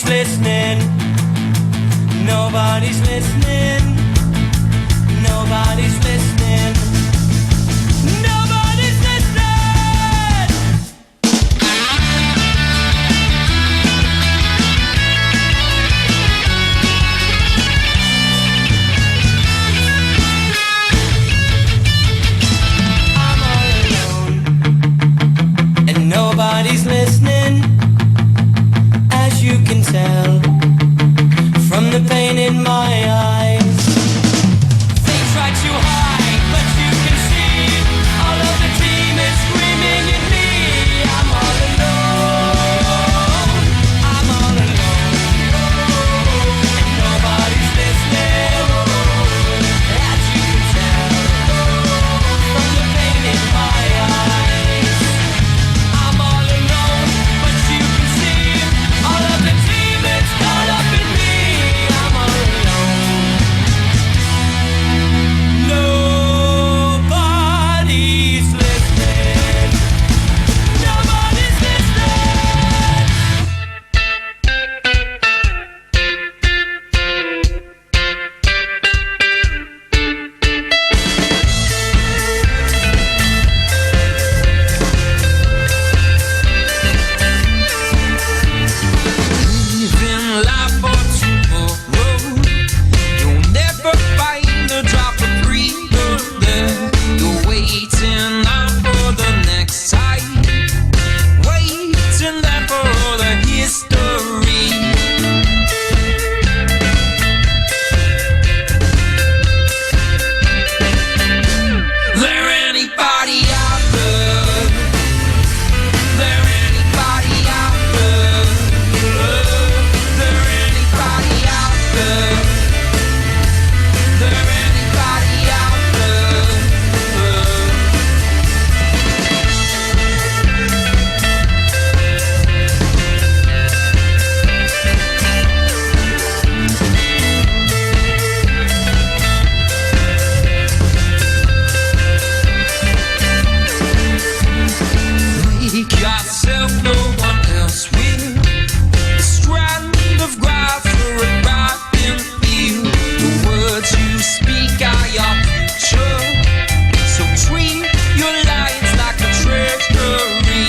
listening. Nobody's listening. Nobody's listening. Nobody's listening. I'm all alone, and nobody's listening. As you can tell from the pain in my eyes, they try to hide, but you can see all of the team is screaming at me. I'm all alone. I'm all alone, and nobody's listening. As you can tell from the pain in my eyes, I'm all alone, but you can see all of the team is caught up in me. I'm all alone. Nobody's listening. Nobody's listening. Living life for tomorrow. You'll never find a drop of freedom there. You're waiting out for the next time, waiting there for all the history. There anybody out there? There anybody out there? There anybody out there? There anybody out there? Make yourself no one else will. A strand of grass or a ripe field. The words you speak are your future. So treat your lives like a treasury.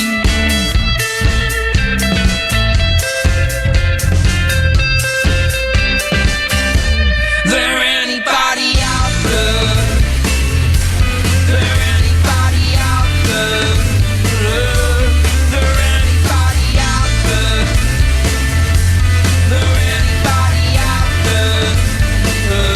There anybody out there? There anybody out there? There anybody out there? There anybody out there? There anybody out there? There anybody out there?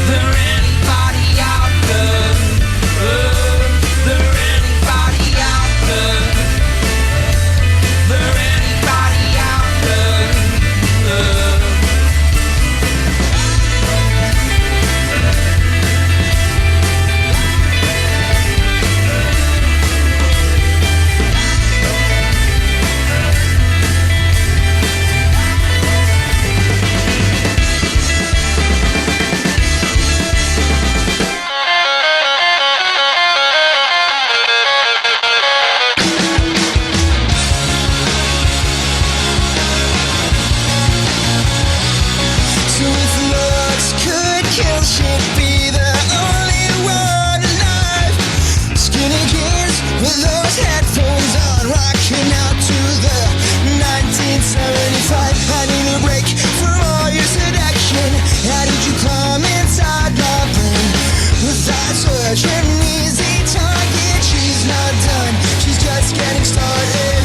There anybody out there? There anybody out there? So if looks could kill, she'd be the only one alive. Skinny kids with those headphones on, rocking out to the 1975. I need a break from all your seduction. How did you come inside my brain? Without such an easy target, she's not done. She's just getting started.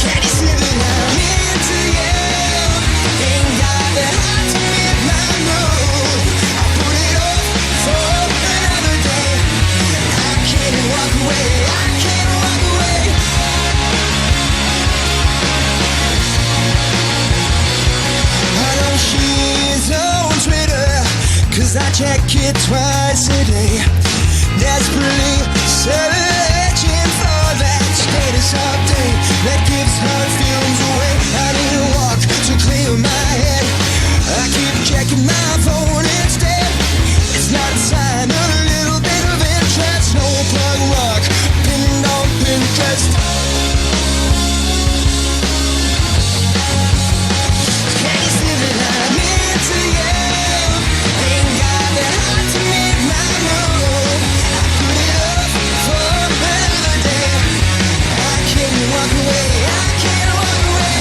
Can you see that I'm into you? Ain't got check it twice a day. Desperately searching for that status update that gives her feelings away. I need a walk to clear my head. I keep checking my phone instead. It's not a sign of a little bit of interest. No plug rock pinned on Pinterest. Can you see that I'm into you? Ain't got the heart to make my move. I put it up for another day. I can't walk away. I can't walk away.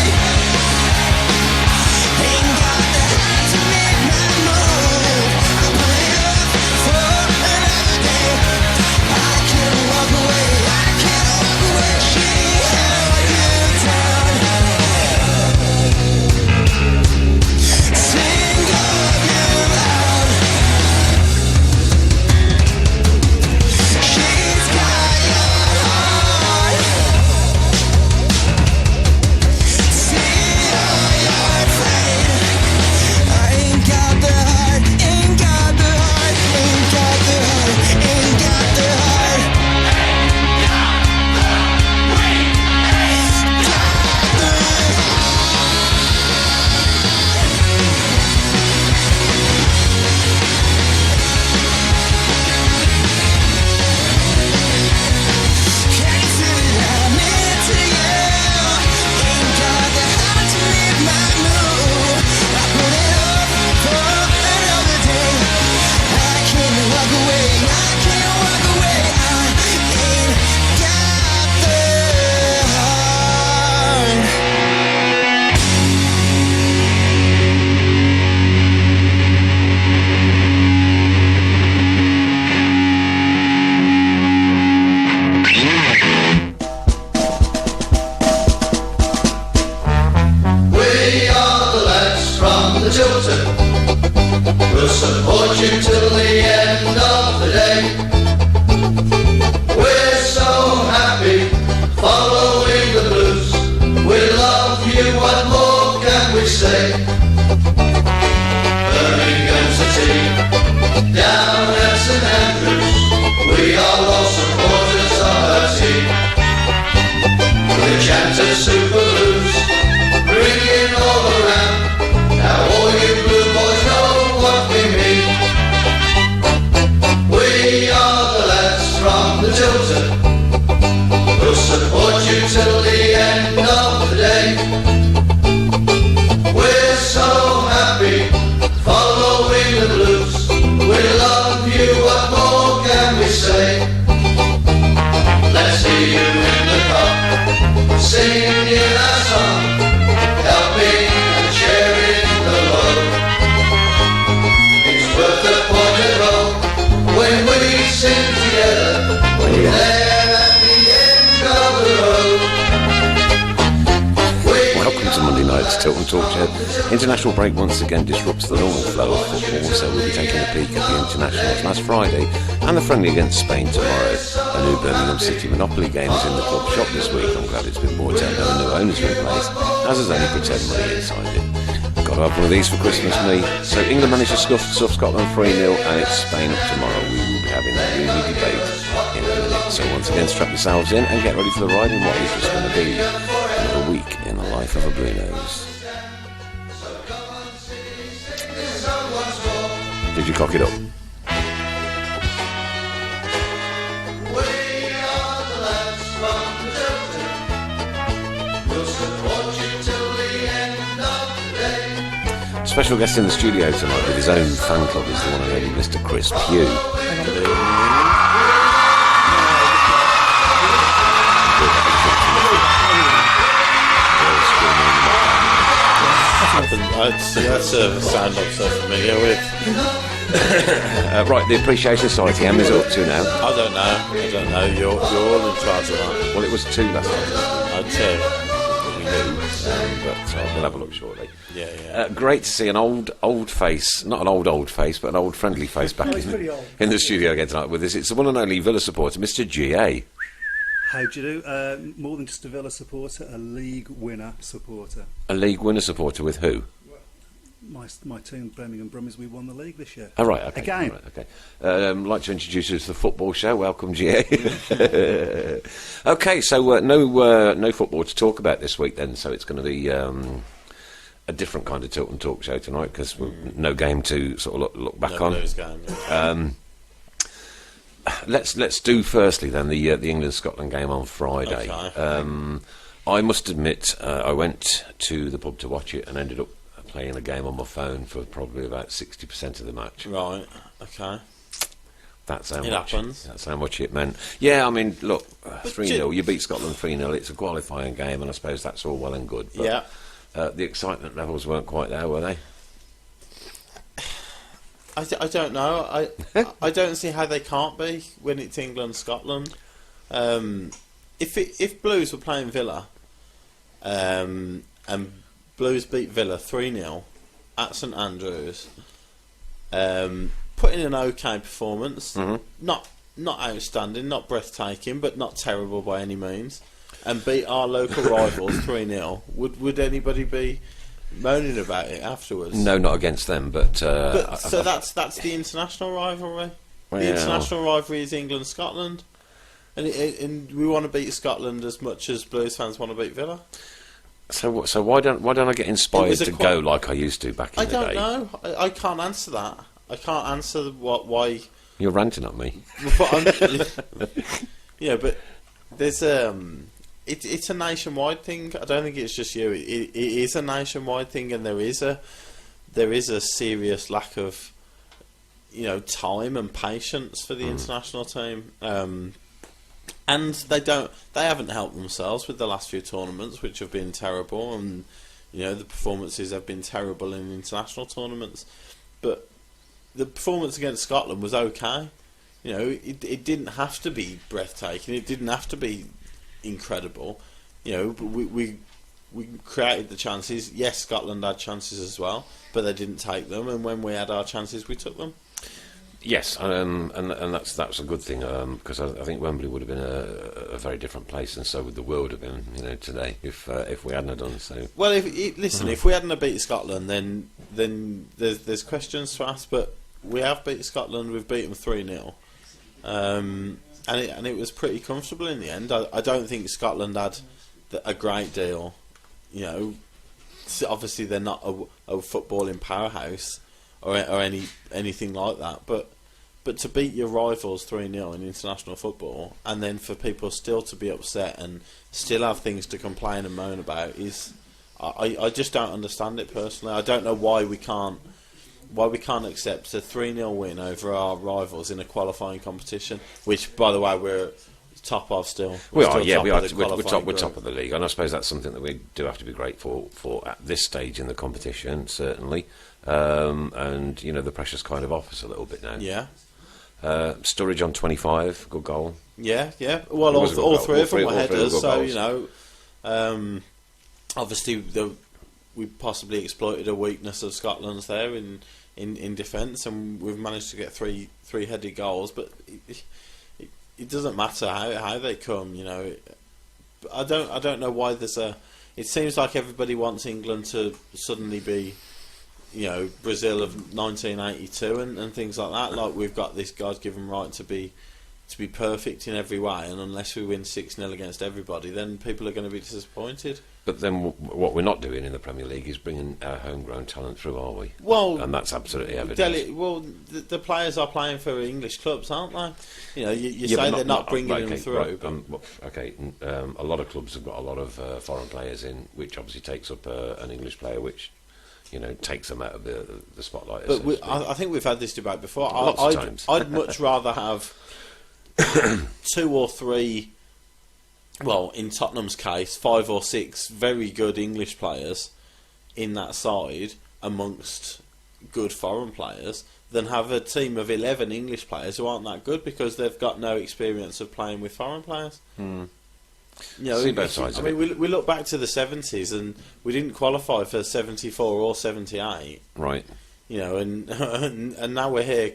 Ain't got the heart to make my move. I put it up for another day. I can't walk away. I can't walk away. She held you down. Sing of you out. She's got your heart. See all your afraid. I ain't got the heart, ain't got the heart, ain't got the heart, ain't got the heart. Can you see that I'm into you? Ain't got the heart to make my move. I put it up for another day. I can't walk away. I can't walk away. I ain't got the heart. We are the lads from the Tilton. We'll support you till the end of the day. We're so happy following the blues. We love you, what more can we say? Birmingham City, down at St Andrews, we are all supporters of our team. The chanted Super Blues, ringing all around. Now all you blue boys know what we mean. We are the lads from the Tilton. We'll support you till the end of the day. We're so happy following the blues. We love you, what more can we say? Let's hear you in the car, singing our song, helping and sharing the load. It's worth the pointed roll when we sing together, there at the end of the road. Welcome to Monday night's Tilton Talk Show. International break once again disrupts the normal flow of football, so we'll be taking a peek at the internationals last Friday and the friendly against Spain tomorrow. A new Birmingham City Monopoly game is in the club shop this week. I'm glad it's been bought out and the new owners are in place, as is only pretend money inside it. Got to have one of these for Christmas, me. So England managed to stuff Scotland 3-0 and it's Spain up tomorrow. We will be having that really debate in a minute. So once again, strap yourselves in and get ready for the ride in what is just going to be another week in the life of a Blue Nose. Did you cock it up? Special guest in the studio tonight with his own fan club is the one and only Mr. Chris Pugh. That's a sound I'm so familiar with. Right, the Appreciation Society, how many is it up to now? I don't know. You're all in charge of that. Well, it was 2 last time. I'd say. But we'll have a look shortly. Yeah. Great to see an old face, not an old face, but an old friendly face back in the studio again tonight with us. It's the one and only Villa supporter, Mr. GA. How do you do? More than just a Villa supporter, a league winner supporter. A league winner supporter with who? my team, Birmingham Brummies, we won the league this year. Oh, right, okay. Again. All right, okay. I'd like to introduce you to the football show. Welcome, GA. Okay, so no football to talk about this week then, so it's going to be a different kind of Tilton Talk show tonight, because no game to sort of look back on. Let's do firstly then the England-Scotland game on Friday. Okay. I must admit, I went to the pub to watch it and ended up playing a game on my phone for probably about 60% of the match. Right, okay. That's how It much. happens. That's how much it meant. Yeah, I mean, look, 3-0. You beat Scotland 3-0. It's a qualifying game, and I suppose that's all well and good. But, Yeah. the excitement levels weren't quite there, were they? I don't know. I don't see how they can't be when it's England Scotland. If Blues were playing Villa, and Blues beat Villa 3-0 at St Andrews, put in an okay performance, not outstanding, not breathtaking, but not terrible by any means, and beat our local rivals 3-0, would anybody be moaning about it afterwards? No, not against them, but So that's the international rivalry. Well, The international rivalry is England Scotland, and we want to beat Scotland as much as Blues fans want to beat Villa. So why don't I get inspired to go like I used to back in the day? I don't know. I can't answer that. I can't answer why. You're ranting at me. But but there's it's a nationwide thing. I don't think it's just you. It is a nationwide thing, and there is a serious lack of time and patience for the international team. And they haven't helped themselves with the last few tournaments, which have been terrible, and the performances have been terrible in international tournaments. But the performance against Scotland was okay. It didn't have to be breathtaking. It didn't have to be incredible. But we created the chances. Yes, Scotland had chances as well, but they didn't take them. And when we had our chances, we took them. Yes, and that's a good thing, because I think Wembley would have been a very different place, and so would the world have been, today if we hadn't have done so. Well, if we hadn't have beat Scotland, then there's questions to ask. But we have beat Scotland. We've beaten 3-0, and it was pretty comfortable in the end. I don't think Scotland had a great deal. Obviously they're not a footballing powerhouse or anything like that, but to beat your rivals 3-0 in international football, and then for people still to be upset and still have things to complain and moan about is, I just don't understand it personally. I don't know why we can't accept a 3-0 win over our rivals in a qualifying competition, which, by the way, we're top of still. We are, yeah, we are. We're top of the league, and I suppose that's something that we do have to be grateful for at this stage in the competition, certainly. And the pressure's kind of off us a little bit now. Yeah. Sturridge on 25, good goal. Yeah. Well, all three of them were headers, so obviously we possibly exploited a weakness of Scotland's there in defence, and we've managed to get three headed goals, but it doesn't matter how they come. I don't know why there's a. It seems like everybody wants England to suddenly be, Brazil of 1982 and things like that. Like we've got this God-given right to be perfect in every way, and unless we win 6-0 against everybody, then people are going to be disappointed. But then what we're not doing in the Premier League is bringing our homegrown talent through, are we? Well, and that's absolutely evident. The players are playing for English clubs, aren't they? You say they're not bringing them through. Right, a lot of clubs have got a lot of foreign players in, which obviously takes up an English player, which takes them out of the spotlight. But I think we've had this debate before. Lots of times. I'd much rather have 2 or 3. Well, in Tottenham's case, 5 or 6 very good English players in that side amongst good foreign players than have a team of 11 English players who aren't that good because they've got no experience of playing with foreign players. See both sides of it. We look back to the 70s and we didn't qualify for 74 or 78. Right. And now we're here,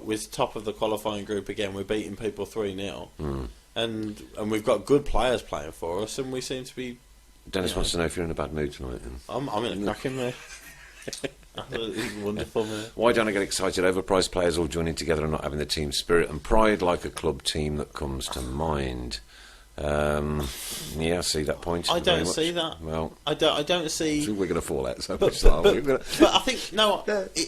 with top of the qualifying group again. We're beating people 3-0. And we've got good players playing for us, and we seem to be. Dennis wants to know if you're in a bad mood tonight. I'm in a cracking mood. Absolutely wonderful, man. Why don't I get excited? Overpriced players all joining together and not having the team spirit and pride like a club team that comes to mind. Yeah, I see that point. I very don't much. see that. Well, I don't see. so we're going to fall out so But, much. but, aren't we? but, but I think no.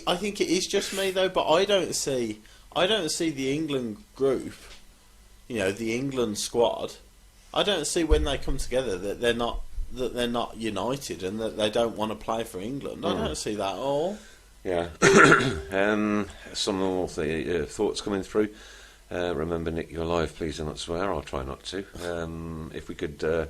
I think it is just me though. But I don't see the England group. You know, the England squad. I don't see when they come together that they're not united and that they don't want to play for England. I don't see that at all. Yeah. Some more thoughts coming through. Remember, Nick, you're live. Please do not swear. I'll try not to. If we could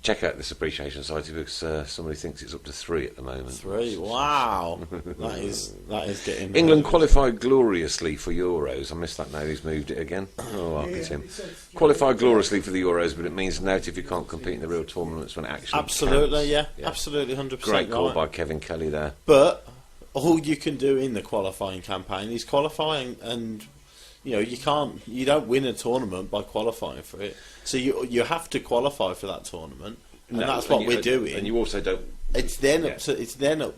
check out this appreciation society, because somebody thinks it's up to 3 at the moment. 3, wow, that is getting. England qualified gloriously for Euros. I missed that now. He's moved it again. Oh, I'll get him. Qualified gloriously for the Euros, but it means note if you can't compete in the real tournaments when it actually absolutely, counts. yeah, absolutely, 100%. Great call right. by Kevin Kelly there. But all you can do in the qualifying campaign is qualifying, and you know you don't win a tournament by qualifying for it. So you have to qualify for that tournament, and that's what we're doing. And you also don't. It's then up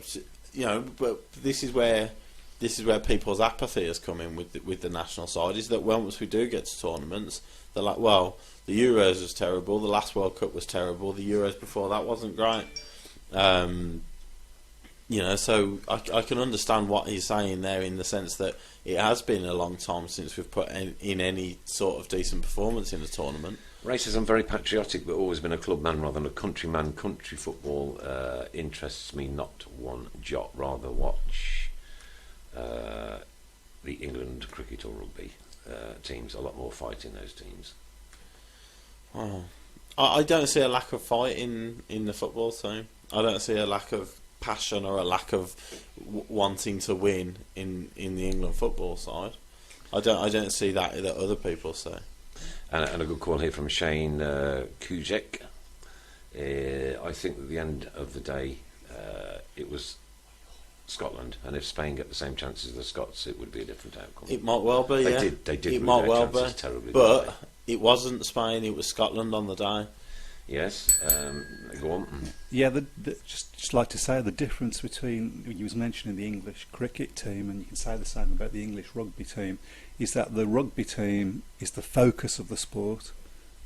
to you know. But this is where people's apathy has come in with the national side. Is that once we do get to tournaments, they're like, well, the Euros was terrible, the last World Cup was terrible, the Euros before that wasn't great. You know, so I can understand what he's saying there in the sense that it has been a long time since we've put in any sort of decent performance in a tournament. Racism, very patriotic, but always been a club man rather than a country man. Country football interests me not one jot. Rather watch the England cricket or rugby teams. A lot more fight in those teams. Oh. I don't see a lack of fight in the football team. I don't see a lack of passion or a lack of wanting to win in the England football side. I don't see that other people say. And a good call here from Shane Kujek. I think at the end of the day, it was Scotland, and if Spain get the same chances as the Scots, it would be a different outcome. It might well be. They yeah. did. They did. It might well be. Terribly, but it wasn't Spain. It was Scotland on the day. Yes. Go on. Yeah, just like to say the difference between, you was mentioning the English cricket team, and you can say the same about the English rugby team, is that the rugby team is the focus of the sport.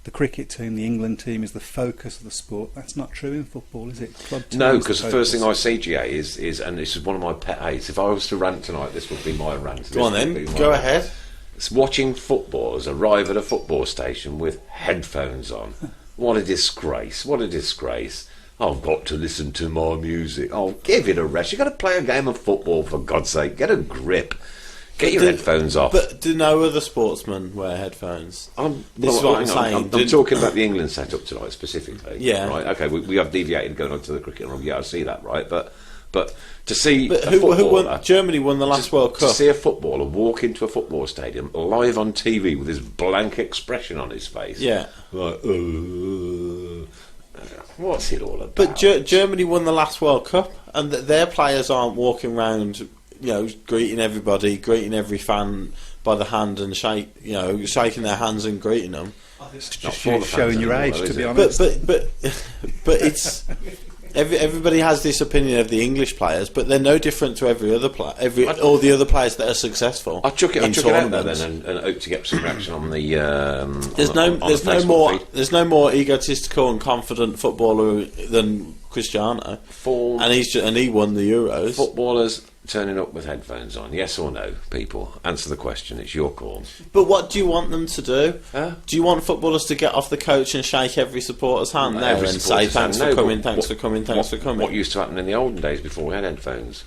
The cricket team, the England team, is the focus of the sport. That's not true in football, is it? Club team No, is because the first thing I see, GA, is, and this is one of my pet hates, if I was to rant tonight, this would be my rant. Go on then, go ahead. It's watching footballers arrive at a football station with headphones on. What a disgrace, what a disgrace. I've got to listen to my music. Oh, give it a rest. You've got to play a game of football, for God's sake. Get a grip. Get your headphones off. But do no other sportsmen wear headphones? This is what I'm saying. I'm talking about the England setup tonight specifically. Yeah. Right. Okay. We have deviated going on to the cricket and yeah, I see that. Right. But to see But a who footballer- won? Germany won the last World to Cup. see a footballer walk into a football stadium live on TV with his blank expression on his face. Yeah. Like, what's it all about? But Germany won the last World Cup, and their players aren't walking around, you know, greeting everybody, greeting every fan by the hand and shaking their hands and greeting them. It's Not just for the showing fans your anymore, age, though, to is be it? honest. But it's everybody has this opinion of the English players, but they're no different to every other player, all the other players that are successul. I'll chuck it in out there tournaments. then and hope to get some reaction on the. There's on the Facebook feed. There's no more egotistical and confident footballer than Cristiano, and he won the Euros. Footballers turning up with headphones on, yes or no? People, answer the question. It's your call. But what do you want them to do? Huh? Do you want footballers to get off the coach and shake every supporter's hand there Every and say supporter's thanks hand, for no, coming, but thanks for coming, thanks for coming? What used to happen in the olden days before we had headphones?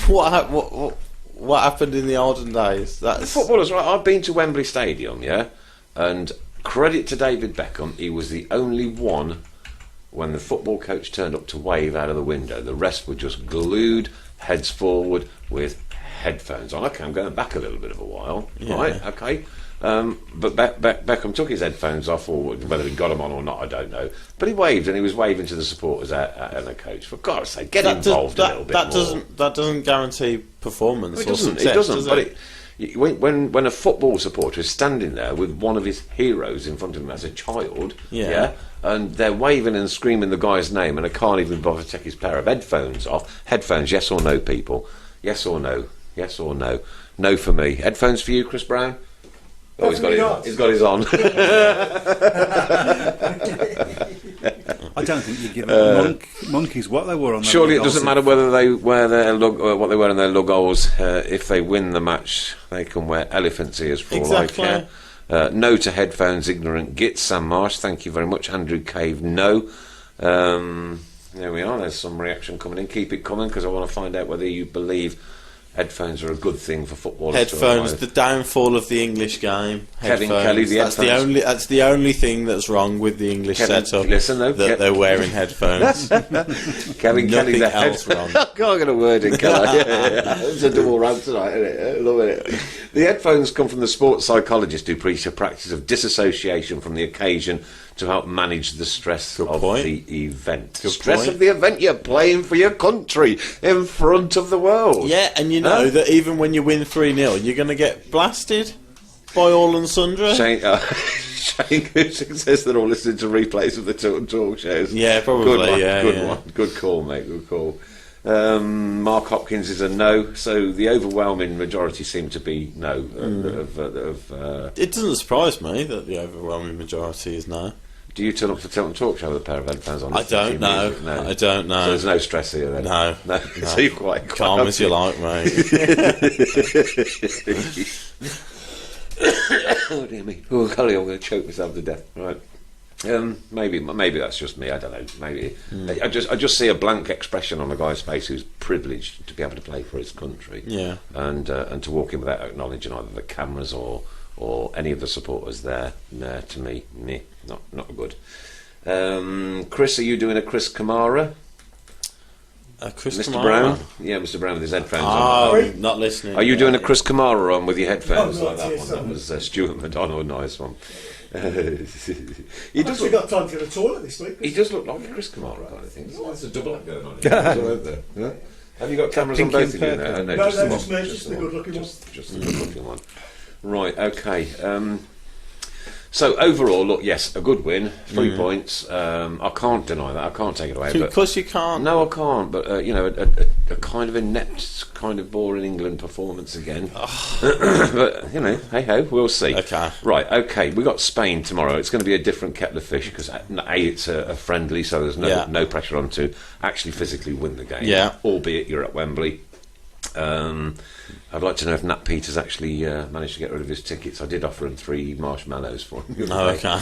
What happened in the olden days? The footballers, right? I've been to Wembley Stadium, yeah, and credit to David Beckham, he was the only one when the football coach turned up to wave out of the window. The rest were just glued, heads forward, with headphones on. Okay, I'm going back a little bit of a while, right? Okay. But Beckham took his headphones off, or whether he got them on or not, I don't know. But he waved, and he was waving to the supporters and the coach. For God's sake, get involved a little bit more. That doesn't guarantee performance. It or doesn't. success, It doesn't. does But when a football supporter is standing there with one of his heroes in front of him as a child, and they're waving and screaming the guy's name, and I can't even bother to take his pair of headphones off. Headphones, yes or no, people? Yes or no? Yes or no? No for me. Headphones for you, Chris Brown? Oh, he's got his on. I don't think you give monkeys what they were on. Surely it doesn't matter whether they wear their what they wear in their luggols. If they win the match, they can wear elephant's ears for all I care. No to headphones, ignorant gits. Sam Marsh, thank you very much. Andrew Cave, no. There we are. There's some reaction coming in. Keep it coming, because I want to find out whether you believe headphones are a good thing for footballers. Headphones, the downfall of the English game. Kevin Kelly, that's the only thing that's wrong with the English setup. Listen, though, that they're wearing headphones. Kevin Kelly, nothing else wrong. I can't get a word in, can I? It's a double rant tonight, isn't it? I love it. The headphones come from the sports psychologist who preach a practice of disassociation from the occasion to help manage the stress of the event. Stress of the event, you're playing for your country in front of the world. Yeah, and you know that even when you win 3-0, you're going to get blasted by all and sundry. Shane Cusick says they're all listening to replays of the Tilton Talk shows. Yeah, probably. Good one, Good one. Good call, mate, good call. Mark Hopkins is a no, so the overwhelming majority seem to be no. It doesn't surprise me that the overwhelming majority is no. Do you turn up to Tilton Talk show with a pair of headphones on? I don't know. No. I don't know. So there's no stress here then? No. So you're quite calm as you like, mate. Oh dear me. Oh golly, I'm going to choke myself to death. Right. Maybe that's just me. I don't know. Maybe I just see a blank expression on a guy's face who's privileged to be able to play for his country. Yeah. And to walk in without acknowledging either the cameras or any of the supporters there. Nah, to me, not good. Chris, are you doing a Chris Kamara? Mr. Brown? Yeah, Mr. Brown with his headphones on. Oh, not listening. Are you doing a Chris Kamara on with your headphones like that one? Son. That was Stuart McDonald, nice one. I've actually got time to go to the toilet this week. He does look like a Chris Kamara kind of thing. There's a double up going on here. Have you got cameras on both of you now? No, just me, just the good looking one. Just the good looking one. Right, okay. So overall, look, yes, a good win, 3 points. I can't deny that. I can't take it away. Of course you can't. No, I can't. But a kind of inept, kind of boring England performance again. But hey ho, we'll see. Okay. Right. Okay. We got Spain tomorrow. It's going to be a different kettle of fish because it's a friendly, so there's no pressure on to actually physically win the game. Yeah. Albeit you're at Wembley. I'd like to know if Nat Peters actually managed to get rid of his tickets. I did offer him 3 marshmallows for him. Oh, okay.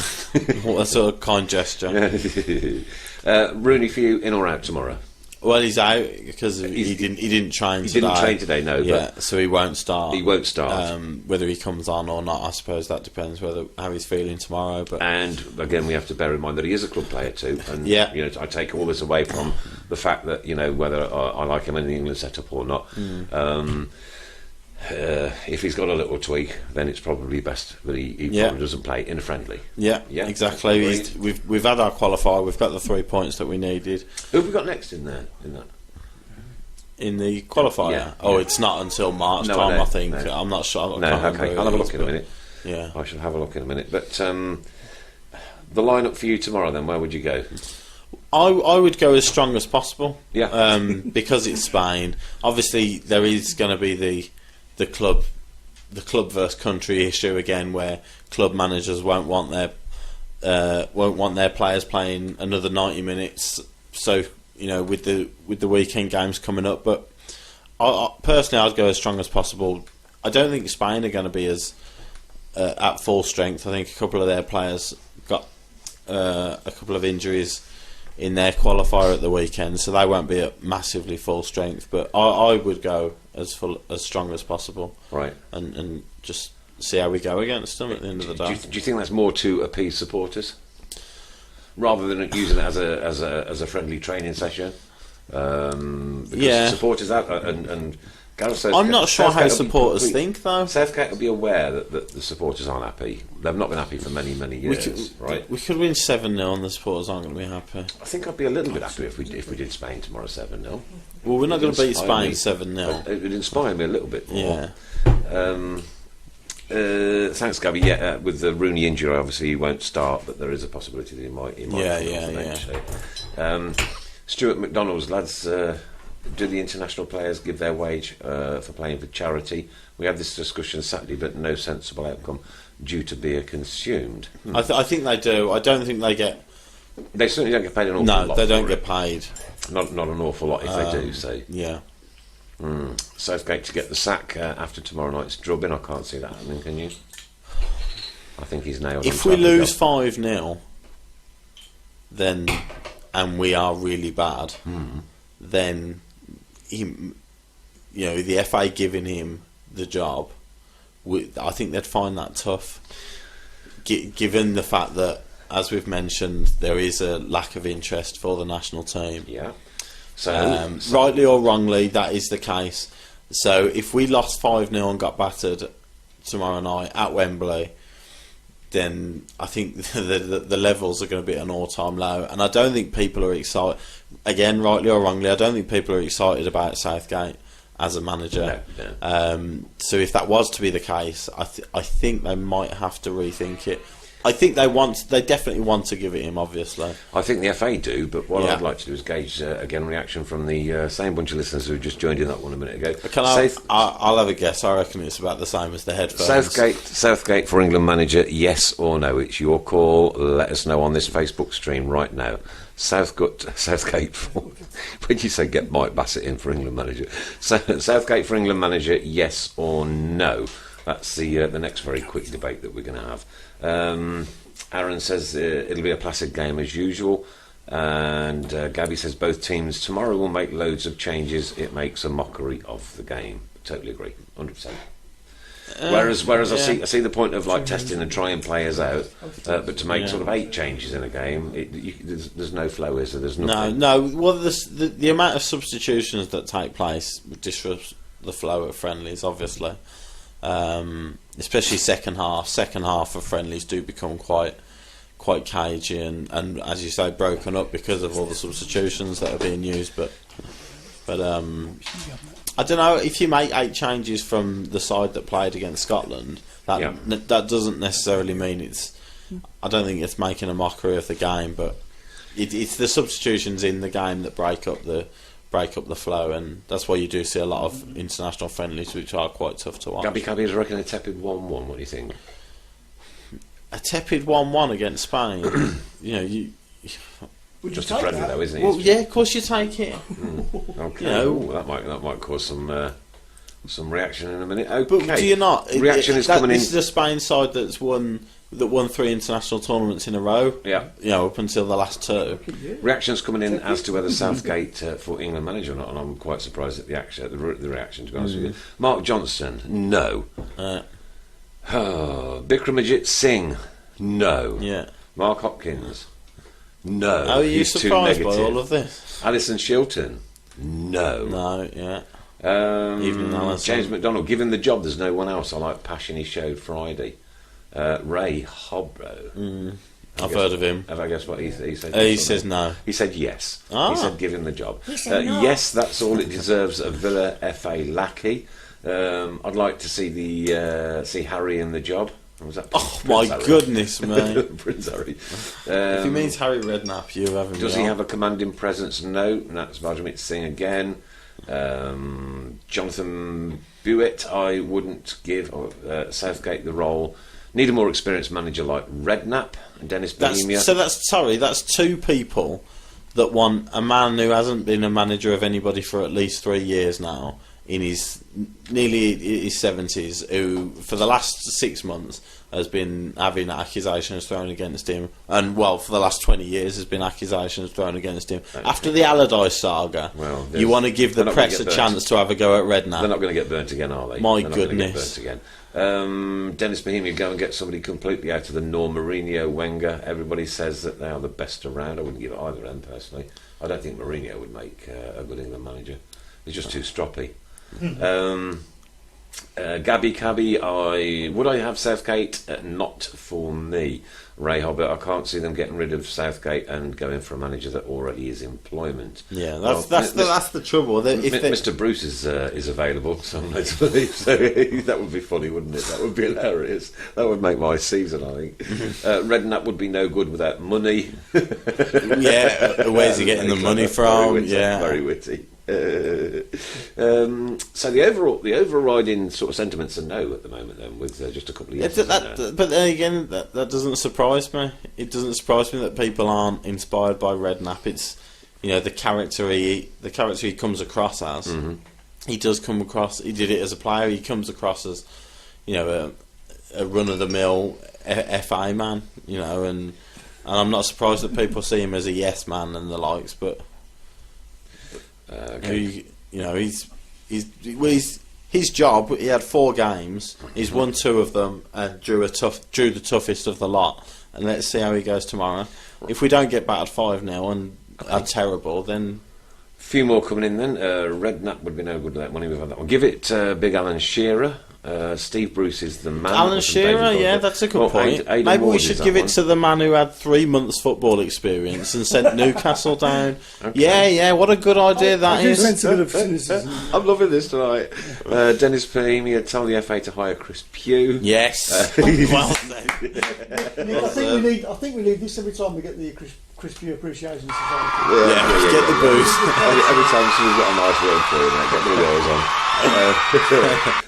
Well, that's a kind gesture. Rooney, for you, in or out tomorrow? Well, he's out because he didn't train today. He didn't train today, no. Yeah, so he won't start. He won't start. Whether he comes on or not, I suppose that depends how he's feeling tomorrow. But and again, we have to bear in mind that he is a club player too. And I take all this away from the fact that whether I like him in the England setup or not. If he's got a little tweak, then it's probably best that he probably doesn't play in a friendly. Yeah, exactly. We've had our qualifier. We've got the 3 points that we needed. Who have we got next in that? In the qualifier? It's not until March time, I think. No. I'm not sure. Okay. I'll have a look in a minute. Yeah, I shall have a look in a minute. But the lineup for you tomorrow, then, where would you go? I would go as strong as possible. Yeah. Because it's Spain. Obviously, there is going to be the club versus country issue again, where club managers won't want their players playing another 90 minutes. So with the weekend games coming up, but personally, I'd go as strong as possible. I don't think Spain are going to be as at full strength. I think a couple of their players got a couple of injuries in their qualifier at the weekend, so they won't be at massively full strength. But I would go as strong as possible, right? And just see how we go against them at the end of the day. Do you think that's more to appease supporters rather than using it as a friendly training session? Because supporters out and I'm not sure how supporters think, though. Southgate will be aware that the supporters aren't happy. They've not been happy for many years, right? We could win 7-0 and the supporters aren't going to be happy. I think I'd be a little bit happy if we did Spain tomorrow 7-0. Well, we're not going to beat Spain 7-0. It would inspire me a little bit more. Yeah. Thanks, Gabby. Yeah, with the Rooney injury, obviously he won't start, but there is a possibility that he might. Yeah. So. Stuart McDonald's, lads, do the international players give their wage for playing for charity? We had this discussion Saturday, but no sensible outcome due to beer consumed. I think they do. I don't think they get. They certainly don't get paid an awful lot. No, they don't for get it. paid. Not an awful lot if they do. So Yeah. Southgate to get the sack after tomorrow night's drubbing. I can't see that happening. Can you? I think he's nailed. If on we top of lose it. 5-0, then and we are really bad, then the FA giving him the job, I think they'd find that tough, given the fact that, as we've mentioned, there is a lack of interest for the national team. Yeah. So, Rightly or wrongly, that is the case. So if we lost 5-0 and got battered tomorrow night at Wembley, then I think the levels are going to be at an all-time low. And I don't think people are excited. Again, rightly or wrongly, I don't think people are excited about Southgate as a manager. No. So if that was to be the case, I think they might have to rethink it. I think they definitely want to give it him, obviously. I think the FA do, but what Yeah. I'd like to do is gauge again reaction from the same bunch of listeners who just joined in that one a minute ago. I'll have a guess. I reckon it's about the same as the headphones. Southgate for England manager, yes or no? It's your call. Let us know on this Facebook stream right now. Southgate for, when you say get Mike Bassett in for England manager, Southgate for England manager, yes or no? That's the next very quick debate that we're going to have. Aaron says it'll be a placid game as usual, and Gabby says both teams tomorrow will make loads of changes. It makes a mockery of the game. Totally agree, 100%. Whereas I see the point of like testing and trying players out, but to make sort of 8 changes in a game, there's no flow, is there? There's nothing. No. Well, the amount of substitutions that take place disrupts the flow of friendlies, obviously. Especially second half. Second half of friendlies do become quite cagey and as you say, broken up because of all the substitutions that are being used. But I don't know if you make 8 changes from the side that played against Scotland. That doesn't necessarily mean it's. I don't think it's making a mockery of the game, but it's the substitutions in the game that break up the flow, and that's why you do see a lot of international friendlies which are quite tough to watch. Gabby is reckoning a tepid 1-1. What do you think? A tepid 1-1 against Spain. Would Just you a take friendly that? though, isn't it? Well, yeah, of course you take it. Okay. That might cause some reaction in a minute. Okay. But do you not? Reaction is coming in. This is a Spain side that won 3 international tournaments in a row. Yeah. Up until the last 2. Reactions coming in as to whether Southgate for England manager or not, and I'm quite surprised at the reaction, to be honest with you. Mark Johnston, no. Bikramajit Singh, no. Yeah. Mark Hopkins, no. Are you He's too surprised by negative. all of this? Alison Shilton, no. No, yeah. Evening, Alison. James McDonald, given the job, there's no one else. I like passion he showed Friday. Ray Hobro. I've heard of him. Have I guessed what he said? He says no. He said yes. Ah. He said give him the job. He said no. Yes, that's all it deserves. A Villa FA lackey. I'd like to see Harry in the job. Was that Oh Prince my Harry? goodness, man! Prince Harry. If he means Harry Redknapp, you have him. Does he wrong. have a commanding presence? No. That's Vladimir Singh again. Jonathan Buett, I wouldn't give Southgate the role. Need a more experienced manager like Redknapp and Dennis Bohemia. That's 2 people that want a man who hasn't been a manager of anybody for at least 3 years now, in his nearly his 70s, who for the last 6 months has been having accusations thrown against him, and for the last 20 years has been accusations thrown against him. After the Allardyce saga, you want to give the press a chance to have a go at Redknapp. They're not going to get burnt again, are they? My They're not goodness. going to get burnt again. Dennis Bohemia, go and get somebody completely out of the norm. Mourinho, Wenger, everybody says that they are the best around. I wouldn't give either of them personally. I don't think Mourinho would make a good England manager. He's just too stroppy. Gabby Cabby, would I have Southgate? Not for me. Ray Hobbit, I can't see them getting rid of Southgate and going for a manager that already is employment. Yeah, that's the trouble. Mr. Bruce is available, so I'm led to believe. So that would be funny, wouldn't it? That would be hilarious. That would make my season, I think. Redknapp would be no good without money. Yeah, where's he getting the money from? Very witty. So the overriding sort of sentiments are no at the moment, then, with just a couple of years. But then again, that doesn't surprise me. It doesn't surprise me that people aren't inspired by Redknapp. It's the character he comes across as. Mm-hmm. He does come across. He did it as a player. He comes across as a run of the mill FA man. And I'm not surprised that people see him as a yes man and the likes, but. Okay. His job. He had 4 games. He's won 2 of them and drew the toughest of the lot. And let's see how he goes tomorrow. If we don't get battered 5-0 and are terrible, then a few more coming in. Then Redknapp would be no good with that money. We've had that one. Give it Big Alan Shearer. Steve Bruce is the man. Alan Shearer, that's a good point. Maybe we should give it to the man who had 3 months football experience and sent Newcastle down. Okay. Yeah, what a good idea that is. I'm loving this tonight. Dennis Pahemia told the FA to hire Chris Pugh. Yes. Well, I think we need this every time we get the Chris Pugh Appreciation Society. Get the boost. Every time someone's got a nice word for you, mate, get me those on.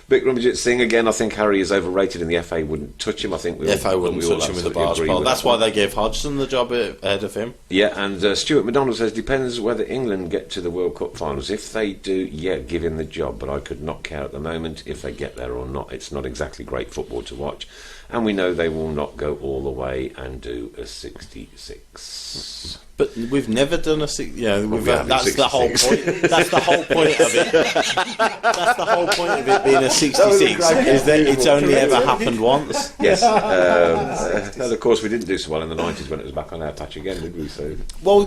Vic Rummagit Singh again. I think Harry is overrated, and the FA wouldn't touch him. I think the FA wouldn't touch him with a barge pole. That's why they gave Hodgson the job ahead of him. Yeah, and Stuart McDonald says depends whether England get to the World Cup finals. If they do, give him the job. But I could not care at the moment if they get there or not. It's not exactly great football to watch, and we know they will not go all the way and do a 66. But we've never done a that's the whole point. That's the whole point of it. That's the whole point of it being a 66 is that it's only ever happened once. Yes. And of course, we didn't do so well in the 90s when it was back on our patch again, did we? So, well,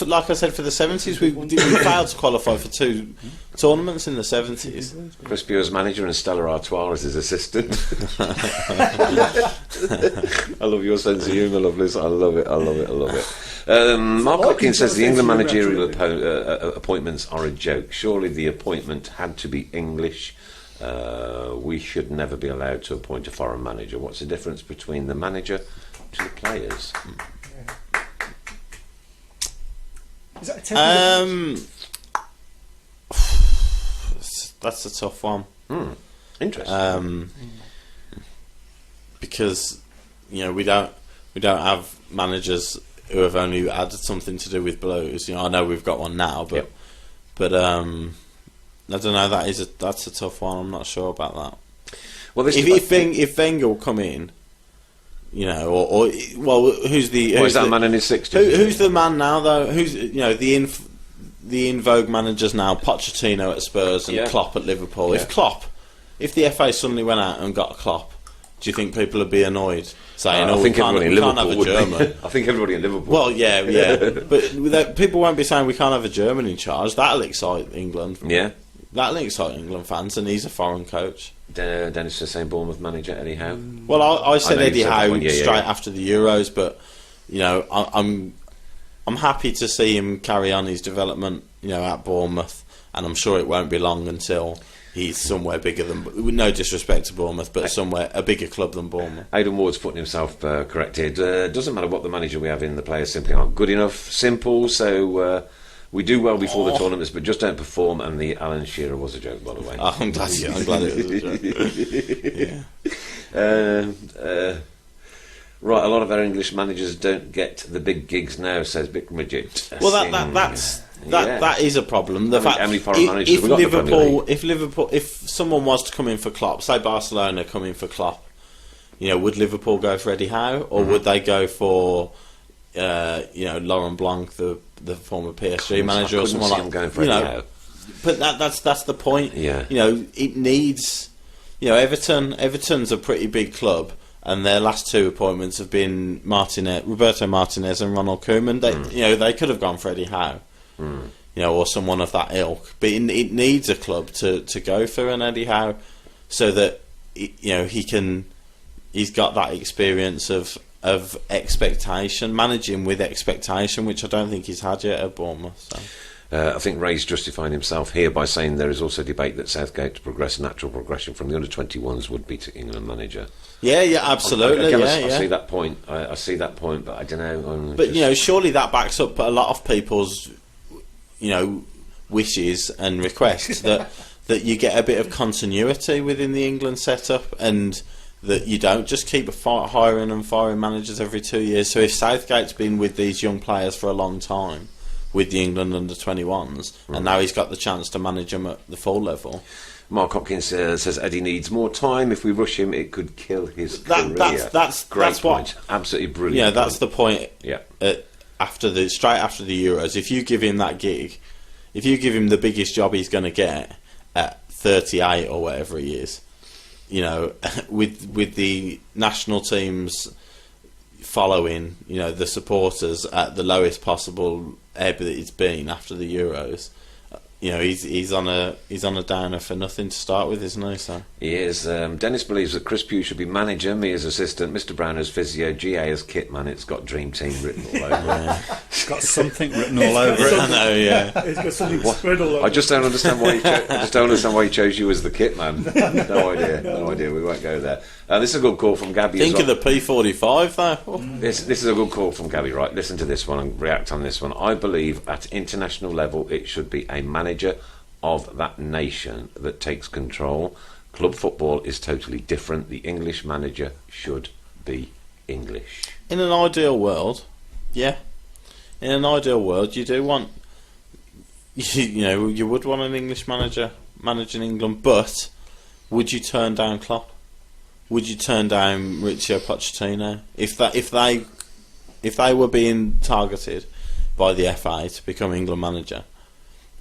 like I said, for the 70s, we failed to qualify for 2 tournaments in the 70s. Chris Pugh as manager and Stella Artois as his assistant. I love your sense of humour, Lovelace. I love it. Mark Hopkins says the England managerial appointments are a joke. Surely the appointment had to be English. We should never be allowed to appoint a foreign manager. What's the difference between the manager to the players? Is that a that's a tough one. Interesting. Because we don't have managers who have only had something to do with Blues. I know we've got one now, but I don't know. That's a tough one. I'm not sure about that. Well, if Wenger will come in, who's that man in his 60s? Who's the man now though? Who's the in vogue managers now? Pochettino at Spurs and Klopp at Liverpool. Yeah. If the FA suddenly went out and got a Klopp, do you think people would be annoyed? Saying, I think everybody in Liverpool can't have a German. I think everybody in Liverpool. Well, yeah. But people won't be saying we can't have a German in charge. That'll excite England. Yeah. That'll excite England fans, and he's a foreign coach. Dennis is saying Bournemouth manager Eddie Howe. Well, I said Eddie Howe straight after the Euros, but I'm happy to see him carry on his development, at Bournemouth, and I'm sure it won't be long until he's somewhere bigger than, with no disrespect to Bournemouth, but somewhere a bigger club than Bournemouth. Aidan Ward's putting himself corrected. Doesn't matter what the manager we have in, the players simply aren't good enough. Simple. So we do well before the tournaments, but just don't perform. And the Alan Shearer was a joke, by the way. Oh, I'm glad it was a joke. Right, a lot of our English managers don't get the big gigs now, says Vic Midget. Well, that is a problem. The fact how many foreign managers have we got in the Premier League? If someone was to come in for Klopp, say Barcelona come in for Klopp, would Liverpool go for Eddie Howe, or would they go for Laurent Blanc, the former PSG manager, or someone like going for Eddie Howe? But that's the point. Yeah. It needs. Everton's a pretty big club. And their last 2 appointments have been Roberto Martinez and Ronald Koeman. They could have gone for Eddie Howe, or someone of that ilk. But it needs a club to go for an Eddie Howe. so that he's got that experience of expectation, managing with expectation, which I don't think he's had yet at Bournemouth. So. I think Ray's justifying himself here by saying there is also debate that Southgate to progress natural progression from the under-21s would be to England manager. Yeah, absolutely. I see that point. I see that point, but I don't know. But surely that backs up a lot of people's, wishes and requests that you get a bit of continuity within the England setup, and that you don't just keep hiring and firing managers every 2 years. So if Southgate's been with these young players for a long time, with the England under-21s, and now he's got the chance to manage them at the full level. Mark Hopkins says Eddie needs more time. If we rush him, it could kill his career. That's great point. What, absolutely brilliant. Yeah, that's the point. Yeah. Straight after the Euros, if you give him that gig, if you give him the biggest job he's going to get at 38 or whatever he is, with the national teams following, the supporters at the lowest possible ebb that it's been after the Euros, he's on a downer for nothing to start with, isn't he? So he is. Dennis believes that Chris Pugh should be manager, me as assistant, Mr. Brown as physio, GA as kit man. It's got Dream Team written all over it. It's got something written all over it. I know, yeah. It's got something spread all over. I just don't understand why he chose you as the kit man. No idea. We won't go there. This is a good call from Gabby. Think of the P45 though. This is a good call from Gabby. Right, listen to this one and react on this one. I believe at international level it should be a manager of that nation that takes control. Club football is totally different. The English manager should be English. In an ideal world, yeah. In an ideal world, you do want, you would want an English manager managing England, but would you turn down Klopp? Would you turn down Mauricio Pochettino if they were being targeted by the FA to become England manager?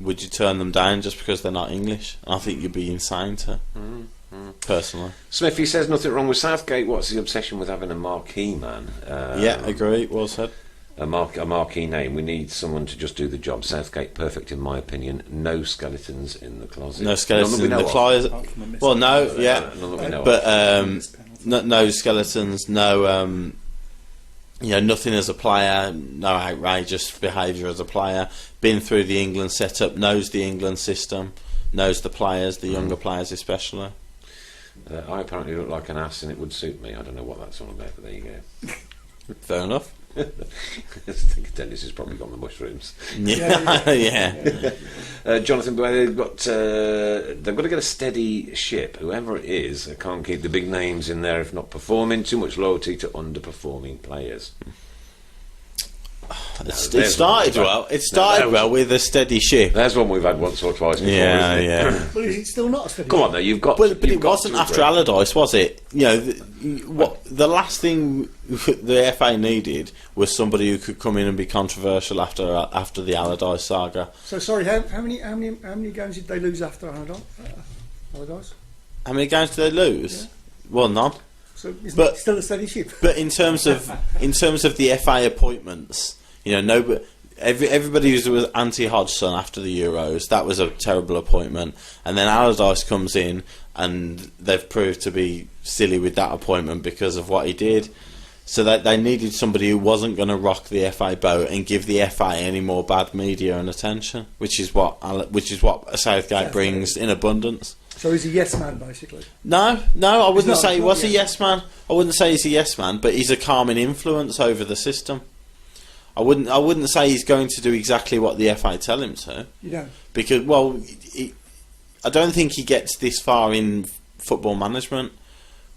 Would you turn them down just because they're not English? I think you'd be insane to, personally. Smithy says nothing wrong with Southgate. What's the obsession with having a marquee man? Yeah, agree. Well said. A marquee name. We need someone to just do the job. Southgate, perfect in my opinion. No skeletons in the closet. No skeletons in the closet. Well, no, yeah, but no skeletons. No, nothing as a player. No outrageous behaviour as a player. Been through the England setup. Knows the England system. Knows the players, the younger players especially. I apparently look like an ass, and it would suit me. I don't know what that's all about, but there you go. Fair enough. I think Dennis has probably got the mushrooms. Yeah, yeah. Jonathan, they've got to get a steady ship. Whoever it is, can't keep the big names in there if not performing. Too much loyalty to underperforming players. It started well with a steady ship. There's one we've had once or twice before. Yeah. Well, is it still not a steady Come on, though, you've got. But it wasn't after Allardyce, was it? The last thing the FA needed was somebody who could come in and be controversial after the Allardyce saga. So sorry, how many games did they lose after Allardyce? How many games did they lose? Yeah. Well, none. So isn't it still a steady ship? But in terms of the FA appointments, everybody was anti-Hodgson after the Euros. That was a terrible appointment. And then Allardyce comes in, and they've proved to be silly with that appointment because of what he did. So that they needed somebody who wasn't going to rock the FA boat and give the FA any more bad media and attention, which is what Southgate brings in abundance. So he's a yes man, basically. No, I wouldn't say he was a yes man. I wouldn't say he's a yes man, but he's a calming influence over the system. I wouldn't say he's going to do exactly what the FA tell him to. You don't? Because, I don't think he gets this far in football management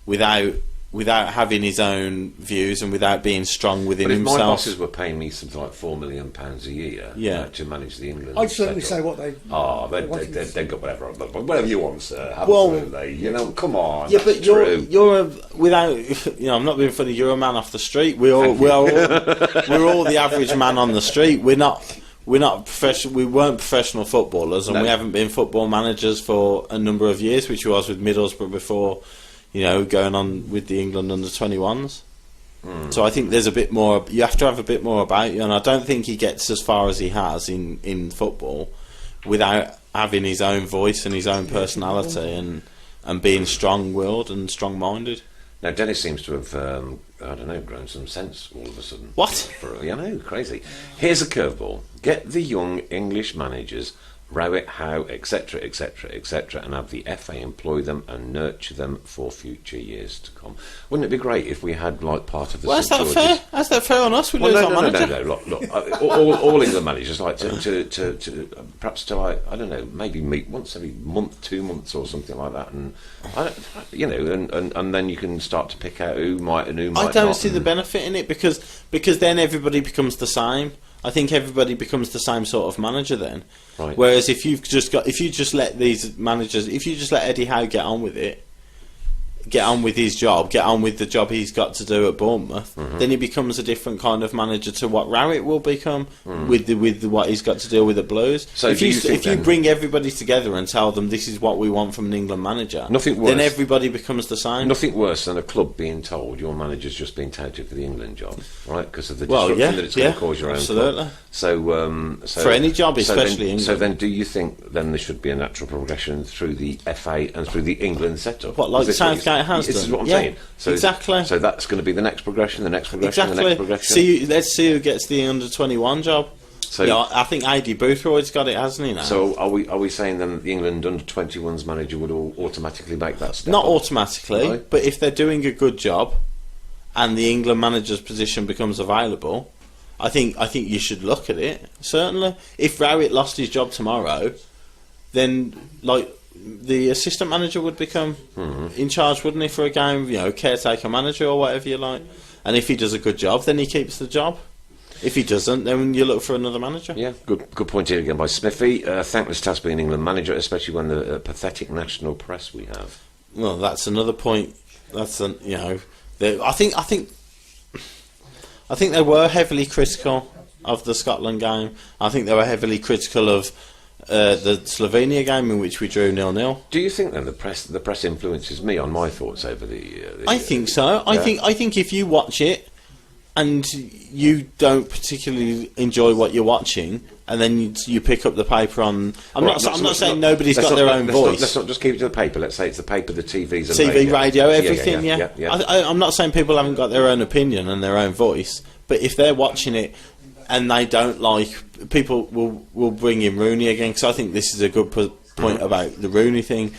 without having his own views and without being strong within himself. But if my bosses were paying me something like £4 million a year to manage the England, I'd certainly say what they. They've got whatever you want, sir. Absolutely. Come on. Yeah, but I'm not being funny. You're a man off the street. We're all the average man on the street. We're not professional. We weren't professional footballers, and we haven't been football managers for a number of years, which was with Middlesbrough before. Going on with the England under-21s. So I think there's a bit more. You have to have a bit more about you, and I don't think he gets as far as he has in football without having his own voice and his own personality and being strong-willed and strong-minded. Now, Dennis seems to have, I don't know, grown some sense all of a sudden. What? I know, crazy. Here's a curveball. Get the young English managers, Rowett, Howe, etc., etc., etc., and have the FA employ them and nurture them for future years to come. Wouldn't it be great if we had, like, part of the... Well, is that fair? Is that fair on us? We lose our manager? No. Look. All England managers like to perhaps to, like, I don't know, maybe meet once every month, 2 months, or something like that, and and then you can start to pick out who might and who might not. I don't see the benefit in it because then everybody becomes the same. I think everybody becomes the same sort of manager then. Right. Whereas if you just let these managers, if you just let Eddie Howe get on with it, get on with his job, get on with the job he's got to do at Bournemouth, then he becomes a different kind of manager to what Rowett will become with what he's got to deal with at Blues. So if you bring everybody together and tell them this is what we want from an England manager, nothing worse, then everybody becomes the same. Nothing worse than a club being told your manager's just been touted for the England job, right? Because of the disruption that it's going to cause your own absolutely. club. So for any job, especially England. So then, do you think then there should be a natural progression through the FA and through the England setup? What, like Southgate has done? This is what I'm saying. So exactly. So that's going to be the next progression, the next progression, exactly. the next progression. Let's see who gets the under-21 job. So I think A.D. Boothroyd's got it, hasn't he now? So are we saying then that the England under-21s manager would automatically make that step? Not up? Automatically, Right. but if they're doing a good job, and the England manager's position becomes available, I think you should look at it. Certainly, if Rowett lost his job tomorrow, then the assistant manager would become in charge, wouldn't he, for a game? Caretaker manager or whatever you like. And if he does a good job, then he keeps the job. If he doesn't, then you look for another manager. Yeah, good point here again by Smithy. Thankless task being England manager, especially when the pathetic national press we have. Well, that's another point. I think they were heavily critical of the Scotland game. I think they were heavily critical of the Slovenia game, in which we drew 0-0. Do you think then the press influences me on my thoughts over the I think so. I think if you watch it and you don't particularly enjoy what you're watching, and then you pick up the paper on... I'm not saying nobody's got their own voice. Let's not just keep it to the paper. Let's say it's the paper, the TVs, and TV, radio, everything. Yeah. I'm not saying people haven't got their own opinion and their own voice, but if they're watching it and they don't like... People will bring in Rooney again, because I think this is a good point about the Rooney thing.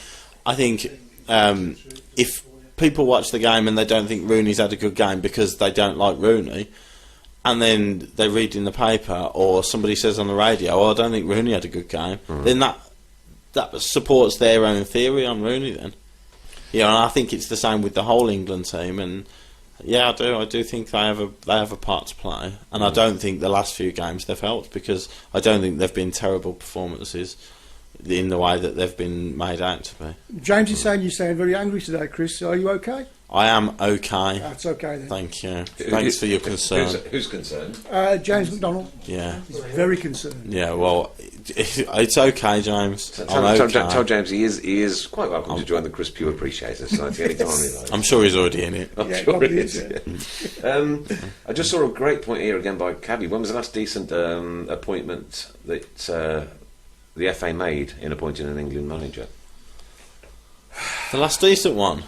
I think if people watch the game and they don't think Rooney's had a good game because they don't like Rooney, and then they read in the paper or somebody says on the radio, "Oh, I don't think Rooney had a good game," then that supports their own theory on Rooney. Then, and I think it's the same with the whole England team. And yeah, I do think they have a part to play. And I don't think the last few games they've helped, because I don't think they've been terrible performances in the way that they've been made out to be. James is saying you sound very angry today, Chris. Are you okay? I am okay. That's okay then. Thank you. Thanks for your concern. Who's concerned? James McDonald. Yeah. He's very concerned. Yeah, well, it's okay, James. Tell James he is quite welcome to join the Chris Pugh Appreciators Society anytime he likes. I'm sure he's already in it. I'm sure he is. Yeah. I just saw a great point here again by Cabby. When was the last decent appointment that the FA made in appointing an England manager? The last decent one.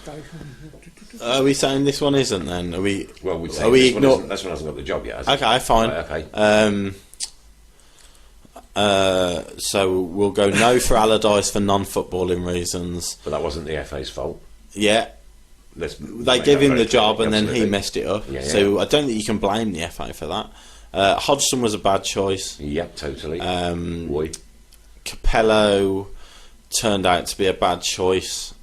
Are we saying this one isn't then? Are we? Well, we'd say this one hasn't got the job yet, has it? Okay, fine. Right, okay. So we'll go no for Allardyce for non-footballing reasons. But that wasn't the FA's fault. Yeah. They gave him the job and then he messed it up. Yeah. So I don't think you can blame the FA for that. Hodgson was a bad choice. Yep, totally. Capello turned out to be a bad choice.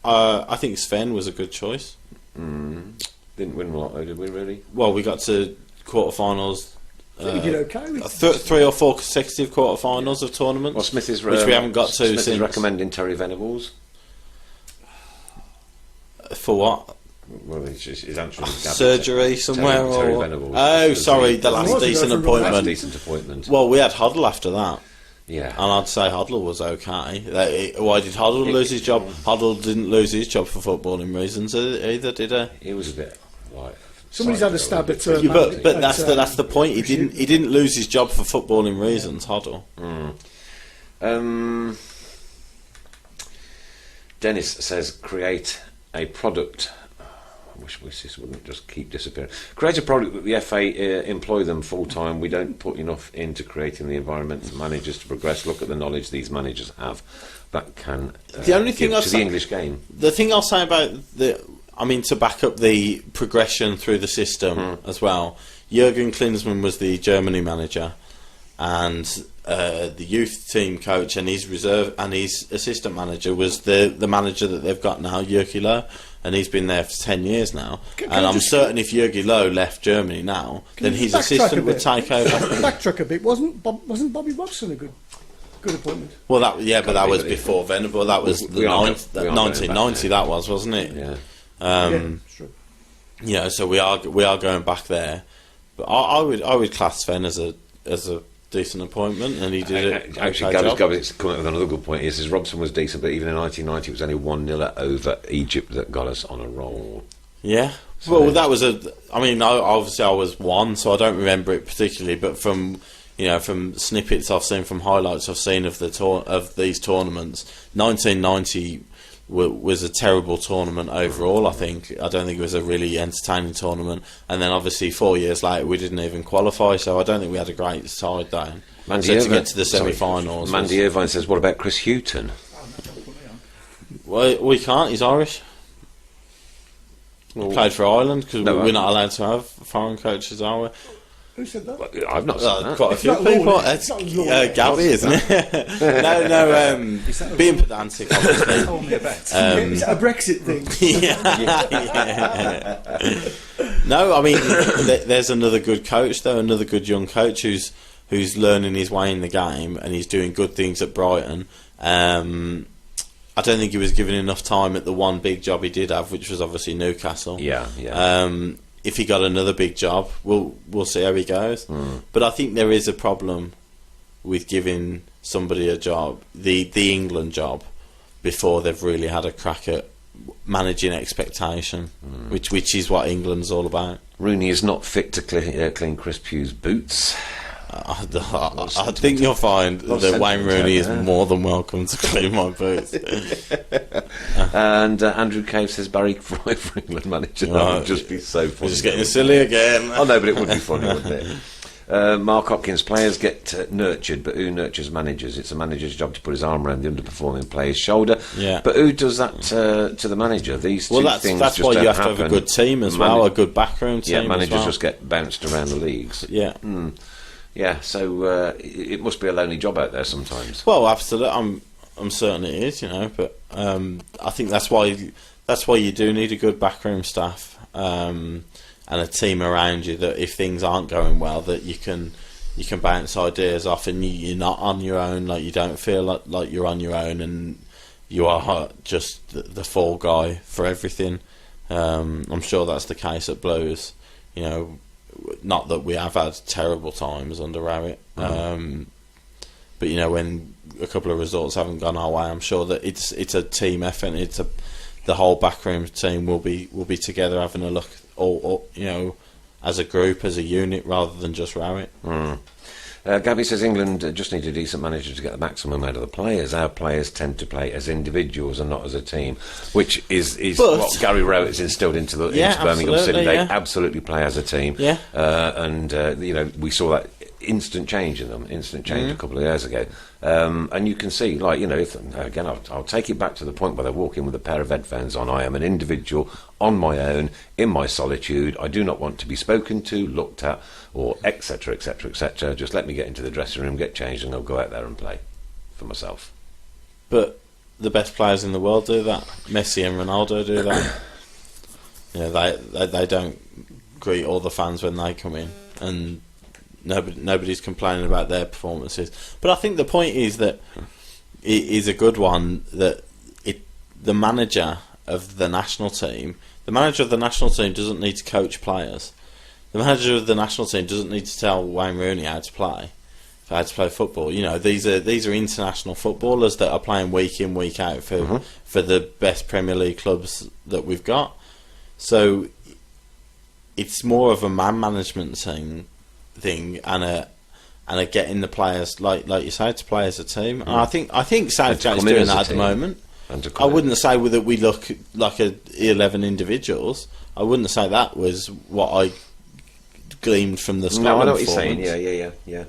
I think Sven was a good choice. Didn't win a lot though, did we really? Well, we got to quarterfinals. You did okay with 3 or 4 consecutive quarterfinals of tournaments. Well, Smith is which we haven't got to Smith since. is recommending Terry Venables. For what? Well, he's answering surgery somewhere. Terry or Venables. Sorry, the last decent appointment. Last decent appointment. Well, we had Hoddle after that. Yeah. And I'd say Hoddle was okay. Why did Hoddle lose his job? Hoddle didn't lose his job for footballing reasons either, did he? He was a bit like... Somebody's had a stab at... but that's the point. He didn't lose his job for footballing reasons, Hoddle. Dennis says, create a product. I wish this wouldn't just keep disappearing. Create a product that the FA employ them full time. We don't put enough into creating the environment for managers to progress. Look at the knowledge these managers have that can the only thing give to the English game. The thing I'll say about to back up the progression through the system as well. Jurgen Klinsmann was the Germany manager, and the youth team coach and his reserve and his assistant manager was the manager that they've got now, Jurgen Loh, and he's been there for 10 years now. And I'm certain if Jurgen Loh left Germany now, then his assistant would take over. Backtrack a bit. Wasn't Bobby Robson a good appointment? Well, that was before Venable. That was 1990. That was, wasn't it? Yeah. It's true. Yeah. So we are going back there, but I would class Sven as a decent appointment, and he did it. Actually, Gabby's coming up with another good point. He says Robson was decent, but even in 1990, it was only 1-0 over Egypt that got us on a roll. Yeah. So, well, that was obviously I was one, so I don't remember it particularly, but from snippets I've seen, from highlights I've seen of these tournaments, 1990 was a terrible tournament overall. I don't think it was a really entertaining tournament, and then obviously 4 years later we didn't even qualify, so I don't think we had a great side then. To get to the semi-finals. Mandy Irvine says, what about Chris Hughton? Well, we can't, he's Irish. He played for Ireland, because we're not allowed to have foreign coaches, are we? Who said that? I've not said that. Quite a few people. It's Gabby, isn't it? No. Being pedantic, obviously. Is that a Brexit thing? Yeah. No, I mean, there's another good coach, though, another good young coach who's learning his way in the game, and he's doing good things at Brighton. I don't think he was given enough time at the one big job he did have, which was obviously Newcastle. Yeah. If he got another big job, we'll see how he goes. But I think there is a problem with giving somebody a job, the England job, before they've really had a crack at managing expectation, which is what England's all about. Rooney is not fit to clean Chris Pugh's boots. I think you'll find that Wayne Rooney is more than welcome to clean my boots. And Andrew Cave says Barry Fry for England manager. That would just be so funny. We're just getting silly again. Oh no, but it would be funny, wouldn't it? Mark Hopkins, players get nurtured, but who nurtures managers? It's a manager's job to put his arm around the underperforming player's shoulder. Yeah. But who does that to the manager? These two things that's just why don't you have to happen. have a good team as well, a good backroom team. Yeah, managers as well. just get bounced around the leagues. Yeah. Yeah, so it must be a lonely job out there sometimes. Well, absolutely. I'm certain it is, but I think that's why you do need a good backroom staff and a team around you, that if things aren't going well, that you can bounce ideas off, and you're not on your own. Like, you don't feel like you're on your own, and you are just the fall guy for everything. I'm sure that's the case at Blues. Not that we have had terrible times under Rowett, but when a couple of results haven't gone our way, I'm sure that it's a team effort. The whole backroom team will be together having a look, all as a group, as a unit, rather than just Rowett. Gabby says England just need a decent manager to get the maximum out of the players. Our players tend to play as individuals and not as a team, which is what Gary Rowett's instilled into Birmingham City. They absolutely play as a team. Yeah. We saw that instant change in them, a couple of years ago. And you can see, again, I'll take it back to the point where they walk in with a pair of headphones on. I am an individual on my own, in my solitude. I do not want to be spoken to, looked at, or etc, etc, etc. Just let me get into the dressing room, get changed, and I'll go out there and play for myself. But the best players in the world do that. Messi and Ronaldo do that. They don't greet all the fans when they come in, and nobody's complaining about their performances. But I think the point is that it is a good one, that the manager of the national team doesn't need to coach players. The manager of the national team doesn't need to tell Wayne Rooney how to play football. These are international footballers that are playing week in, week out for the best Premier League clubs that we've got. So it's more of a man management thing and a getting the players, like you say, to play as a team. And I think Southgate's doing that at the moment. And to I wouldn't say that we look like 11 individuals. I wouldn't say that was what I gleaned from the Scotland No, I know what you're saying. performance. Yeah.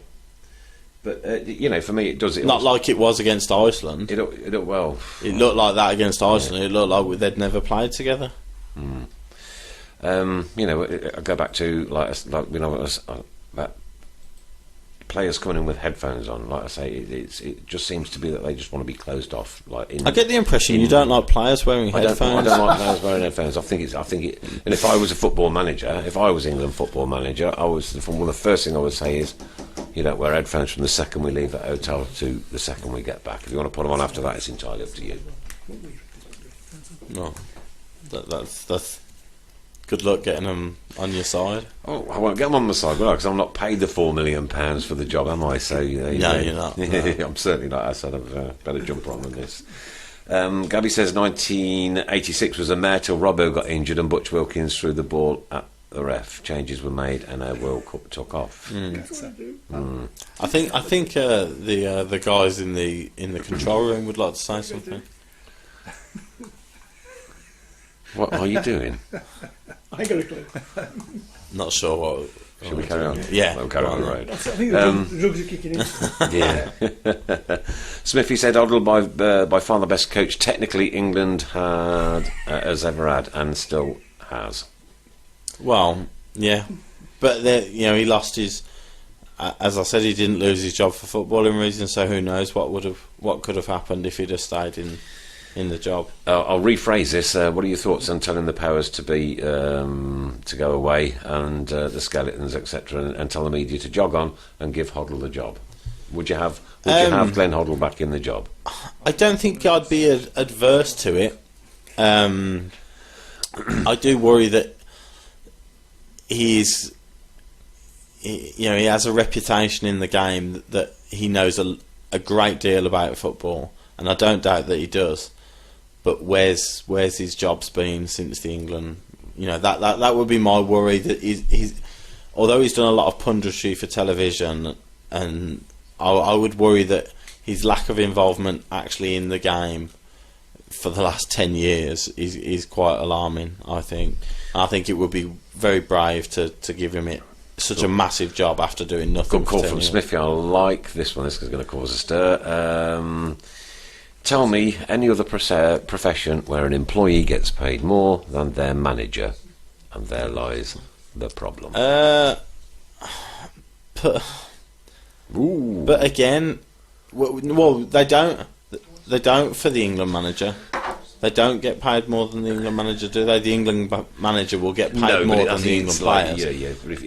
But you know, for me, it does. Not like it was against Iceland. It well. It looked like that against Iceland. It looked like they'd never played together. You know, I go back to like you know, that players coming in with headphones on. Like I say, it just seems to be that they just want to be closed off. Like I get the impression you don't like players wearing headphones. I don't like players wearing headphones. I think it. And if I was a football manager, if I was England football manager, one of the first thing I would say is, you don't wear headphones from the second we leave the hotel to the second we get back. If you want to put them on after that, it's entirely up to you. No, that's good luck getting them on your side. Oh, I won't get them on my side, will I? Because I'm not paid the £4 million for the job, am I? So No, you're not. No. I'm certainly not. I said I've better jump on with this. Gabby says 1986 was a mare till Robbo got injured and Butch Wilkins threw the ball at the ref. Changes were made and our World Cup took off. I think the guys in the control room would like to say something. What are you doing? I ain't got a clue. Not sure what. Shall we carry on? Yeah. We'll carry on the road. I think the drugs are kicking in. Yeah. Smithy said Oddle by far the best coach technically England has ever had and still has. Well, yeah, but he lost his. As I said, he didn't lose his job for footballing reasons. So who knows what could have happened if he'd have stayed in the job. I'll rephrase this. What are your thoughts on telling the powers to be to go away and the skeletons, etc., and tell the media to jog on and give Hoddle the job? Would you have Glenn Hoddle back in the job? I don't think I'd be adverse to it. I do worry that he has a reputation in the game that he knows a great deal about football, and I don't doubt that he does. But where's his jobs been since the England? That would be my worry. That he's although he's done a lot of punditry for television, and I would worry that his lack of involvement actually in the game for the last 10 years is quite alarming. I think it would be very brave to give him such a massive job after doing nothing. Good call from Smithy. I like this one. This is going to cause a stir. Tell me any other profession where an employee gets paid more than their manager, and there lies the problem. But again, well, they don't for the England manager. They don't get paid more than the England manager, do they? The England manager will get paid more than the England players.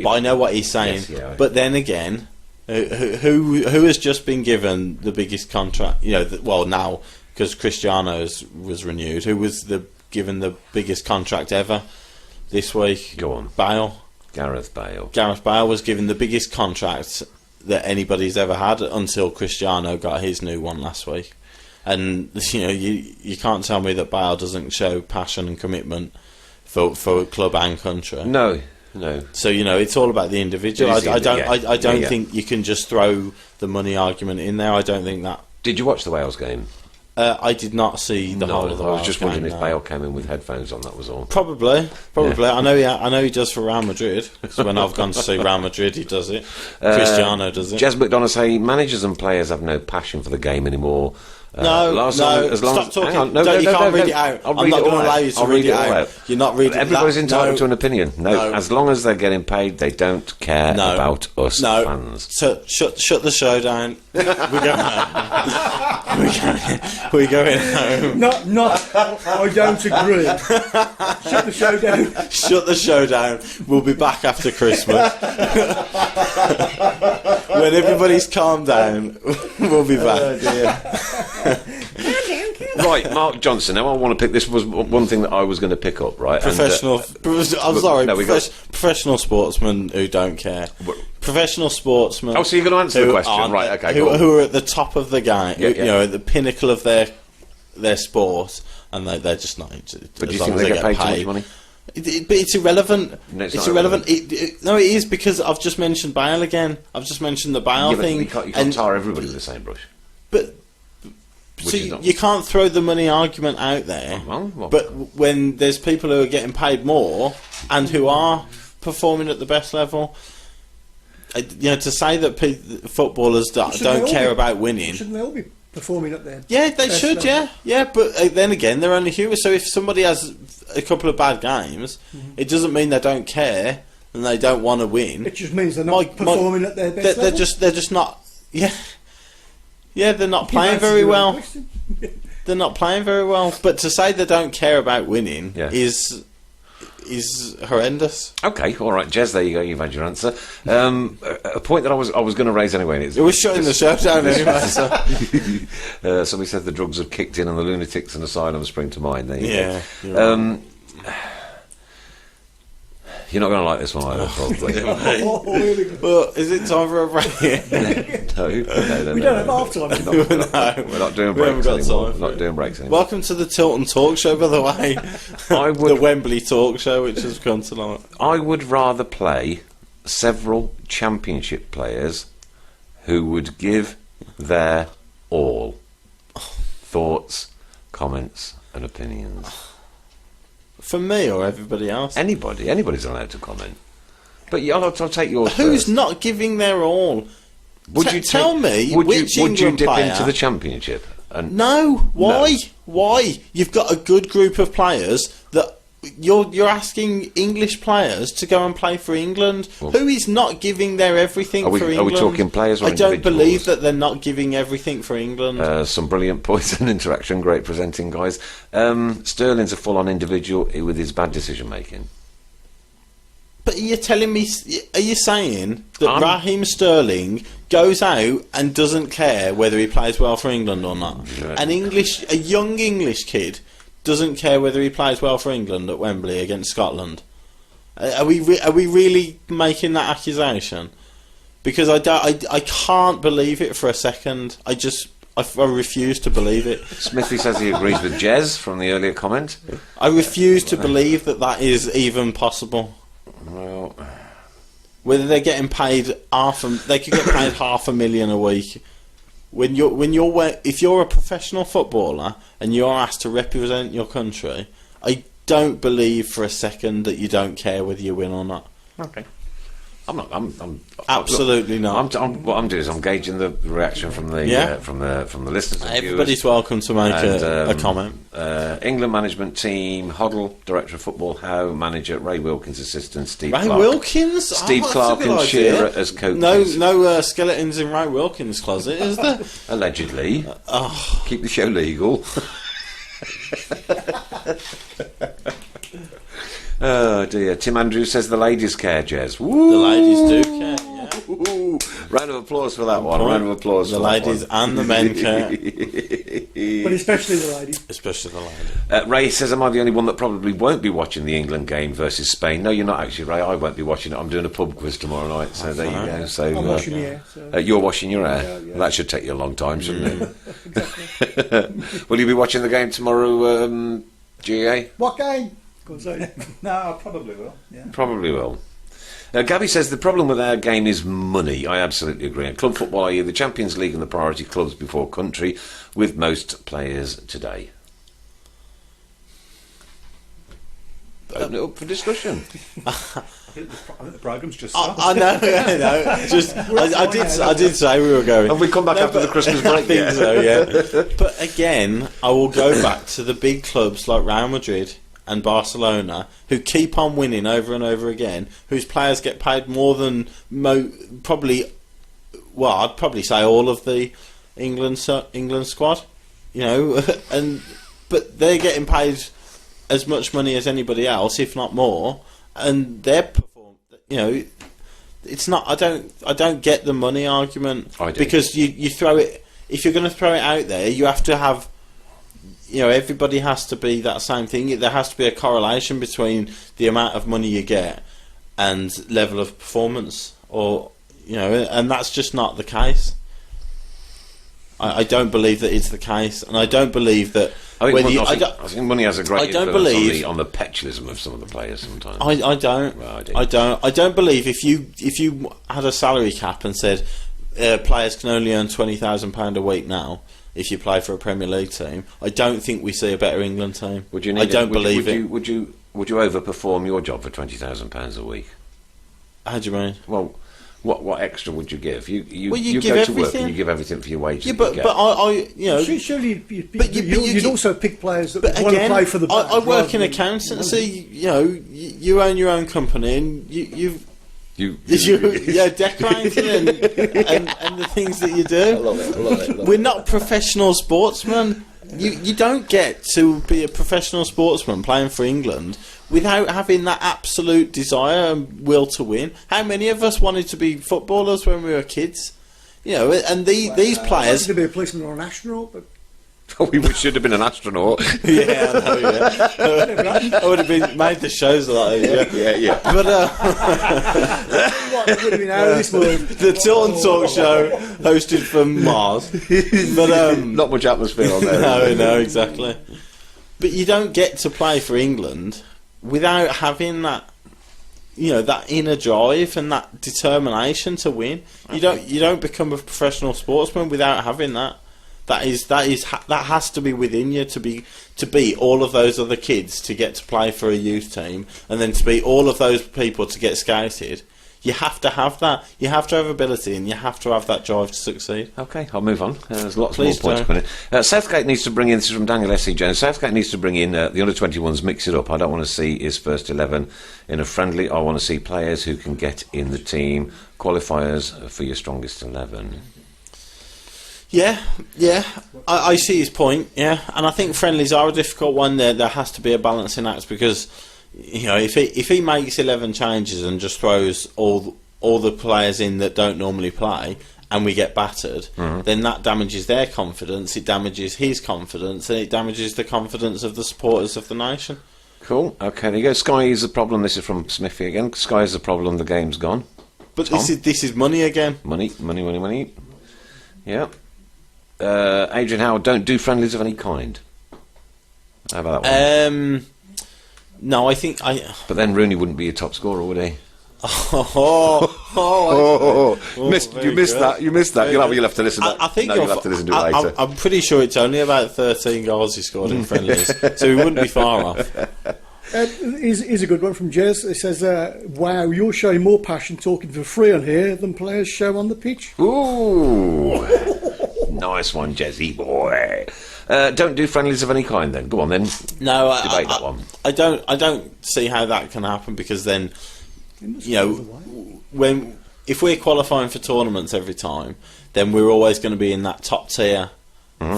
But I know what he's saying. Yes, yeah. But then again, who has just been given the biggest contract? Now because Cristiano's was renewed. Who was given the biggest contract ever this week? Go on. Gareth Bale. Gareth Bale was given the biggest contract that anybody's ever had until Cristiano got his new one last week. And you can't tell me that Bale doesn't show passion and commitment for club and country. No. So it's all about the individual. I don't think you can just throw the money argument in there. I don't think that. Did you watch the Wales game? I did not see the whole of the Wales game. I was just wondering if Bale came in with headphones on. That was all. Probably. Yeah. I know he does for Real Madrid. So when I've gone to see Real Madrid, he does it. Cristiano does it. Jez McDonough say managers and players have no passion for the game anymore. Stop talking. You can't read it out. I'm not going to allow you to read it out. You're not reading it out. Everybody's entitled to an opinion. No, as long as they're getting paid, they don't care about us fans. So shut the show down. We're going home. We're going home. I don't agree. Shut the show down. Shut the show down. We'll be back after Christmas. When everybody's calmed down, we'll be back. Oh dear. Right, Mark Johnson. Now I want to pick. This was one thing that I was going to pick up. Right, professional sportsmen who don't care. Professional sportsmen. Oh, so you're going to answer the question, right? Okay, who are at the top of the game, at the pinnacle of their sport, and they're just not. But do you think they get paid too much money? But it's irrelevant. No, it's irrelevant. It is because I've just mentioned Bale again. I've just mentioned the Bale thing. You can't tar everybody with the same brush. But So you can't throw the money argument out there. But when there's people who are getting paid more and who are performing at the best level, to say that footballers don't care about winning. Shouldn't they all be performing at their Yeah, they best should, level? yeah. But then again, they're only human. So if somebody has a couple of bad games, it doesn't mean they don't care and they don't want to win. It just means they're not performing at their best they're level. they're just not. Yeah, they're not playing very well. They're not playing very well. But to say they don't care about winning is horrendous. Okay, all right, Jez, there you go. You've had your answer. A point that I was going to raise anyway. It was shutting the show down anyway. So. Somebody said the drugs have kicked in and the lunatics and asylums spring to mind. There you Yeah. go. You're not going to like this one either, probably. Well, is it time for a break? No. We don't have half time. We're not doing breaks anymore. We're not doing breaks anymore. Welcome to the Tilton Talk Show, by the way. The Wembley Talk Show, which has come tonight. I would rather play several championship players who would give their all. Thoughts, comments, and opinions. For me or everybody else? Anybody's allowed to comment. But I'll take yours. Who's first. not giving their all? Tell me would which you England dip player... into the championship? And No. Why? No. Why? You've got a good group of players that you're asking English players to go and play for England. Well, who is not giving their everything for England? Are we talking players or I don't individuals? believe that they're not giving everything for England. Some brilliant points and interaction. Great presenting, guys. Sterling's a full-on individual with his bad decision making. But are you telling me? Are you saying that Raheem Sterling goes out and doesn't care whether he plays well for England or not? Yeah. A young English kid doesn't care whether he plays well for England at Wembley against Scotland. Are we really making that accusation? Because I can't believe it for a second. I refuse to believe it. Smithy says he agrees with Jez from the earlier comment. I refuse to believe that is even possible. Well, whether they're getting paid they could get paid $500,000 a week. If you're a professional footballer and you're asked to represent your country, I don't believe for a second that you don't care whether you win or not. okay. I'm Absolutely not. What I'm doing is I'm gauging the reaction from the from the listeners. And Everybody's welcome to make a comment. England management team: Hoddle, director of football; Howe, manager; Ray Wilkins, assistant; Steve Ray Clark. Wilkins? Steve that's Clark a good and idea. Shearer as coaches. No skeletons in Ray Wilkins' closet, is there? Allegedly. Keep the show legal. Oh dear. Tim Andrews says the ladies care, Jez. Woo! The ladies do care, yeah. Woo! Round of applause for that one. Round of applause The for ladies that one. and the men care. But especially the ladies. Especially the ladies. Ray says, am I the only one that probably won't be watching the England game versus Spain? No, you're not actually, Ray. I won't be watching it. I'm doing a pub quiz tomorrow night, so there you go. So, I'm washing the hair. So. you're washing your hair? Yeah. Well, that should take you a long time, shouldn't it? Exactly. Will you be watching the game tomorrow, GA? What game? Go on, say. No, I probably will. Yeah. Probably will. Gabby says the problem with our game is money. I absolutely agree. In club football, are the Champions League and the priority clubs before country with most players today? Open it up for discussion. I think the programme's just I know. Just I did say we were going. Have we come back after the Christmas break? I think so, yeah. But again, I will go back to the big clubs like Real Madrid and Barcelona, who keep on winning over and over again, whose players get paid more than I'd probably say all of the England squad, but they're getting paid as much money as anybody else, if not more, and they're perform. It's not. I don't get the money argument. I do. Because you throw it. If you're going to throw it out there, you have to have. Everybody has to be that same thing. There has to be a correlation between the amount of money you get and level of performance, and that's just not the case. I don't believe that it's the case, and I don't believe that. I think money has a great influence on the petulism of some of the players sometimes. I don't. Well, I don't believe if you had a salary cap and said players can only earn £20,000 a week now, if you play for a Premier League team. I don't think we see a better England team. Would you I don't believe it. Would you overperform your job for £20,000 a week? How do you mean? Well, what extra would you give? You give go to work everything. and you give everything for your wages. Yeah, that you but get. I you know. Surely But you'd also pick players that But want to again, play for the. I badge work in rather than- accountancy. You know, you own your own company, and you decorating and the things that you do. I love it. We're not professional sportsmen. You don't get to be a professional sportsman playing for England without having that absolute desire and will to win. How many of us wanted to be footballers when we were kids? You know, and these I players. wanted to be a policeman or an astronaut, but We should have been an astronaut. Yeah, I know, yeah. I would have made the shows a lot easier. Yeah. But what would have been out of this world? the Tilton Talk show hosted from Mars. But Not much atmosphere on there. no, exactly. But you don't get to play for England without having that, you know, that inner drive and that determination to win. You don't become a professional sportsman without having that. That has to be within you to beat all of those other kids to get to play for a youth team, and then to beat all of those people to get scouted. You have to have that. You have to have ability, and you have to have that drive to succeed. Okay, I'll move on. There's lots Please more points do. coming in. Southgate needs to bring in, this is from Daniel S.C. Jones, Southgate needs to bring in the under-21s, mix it up. I don't want to see his first 11 in a friendly. I want to see players who can get in the team, qualifiers for your strongest 11. Yeah, I see his point. Yeah, and I think friendlies are a difficult one. There has to be a balancing act because, you know, if he makes 11 changes and just throws all the players in that don't normally play, and we get battered, then that damages their confidence. It damages his confidence, and it damages the confidence of the supporters of the nation. Cool. Okay, there you go. Sky is the problem. This is from Smithy again. Sky is the problem. The game's gone. But Tom? this is money again. Money. Yeah. Adrian Howard, don't do friendlies of any kind. How about that one? No, I think But then Rooney wouldn't be your top scorer, would he? You missed that. You missed that. You'll have to listen. I think you'll have to listen to it later. I'm pretty sure it's only about 13 goals he scored in friendlies, so he wouldn't be far off. Here's a good one from Jez. It says, wow, you're showing more passion talking for free on here than players show on the pitch. Ooh, nice one, Jezzy boy. Don't do friendlies of any kind. Then go on. Then No, debate that one. I don't see how that can happen, because then, you know, if we're qualifying for tournaments every time, then we're always going to be in that top tier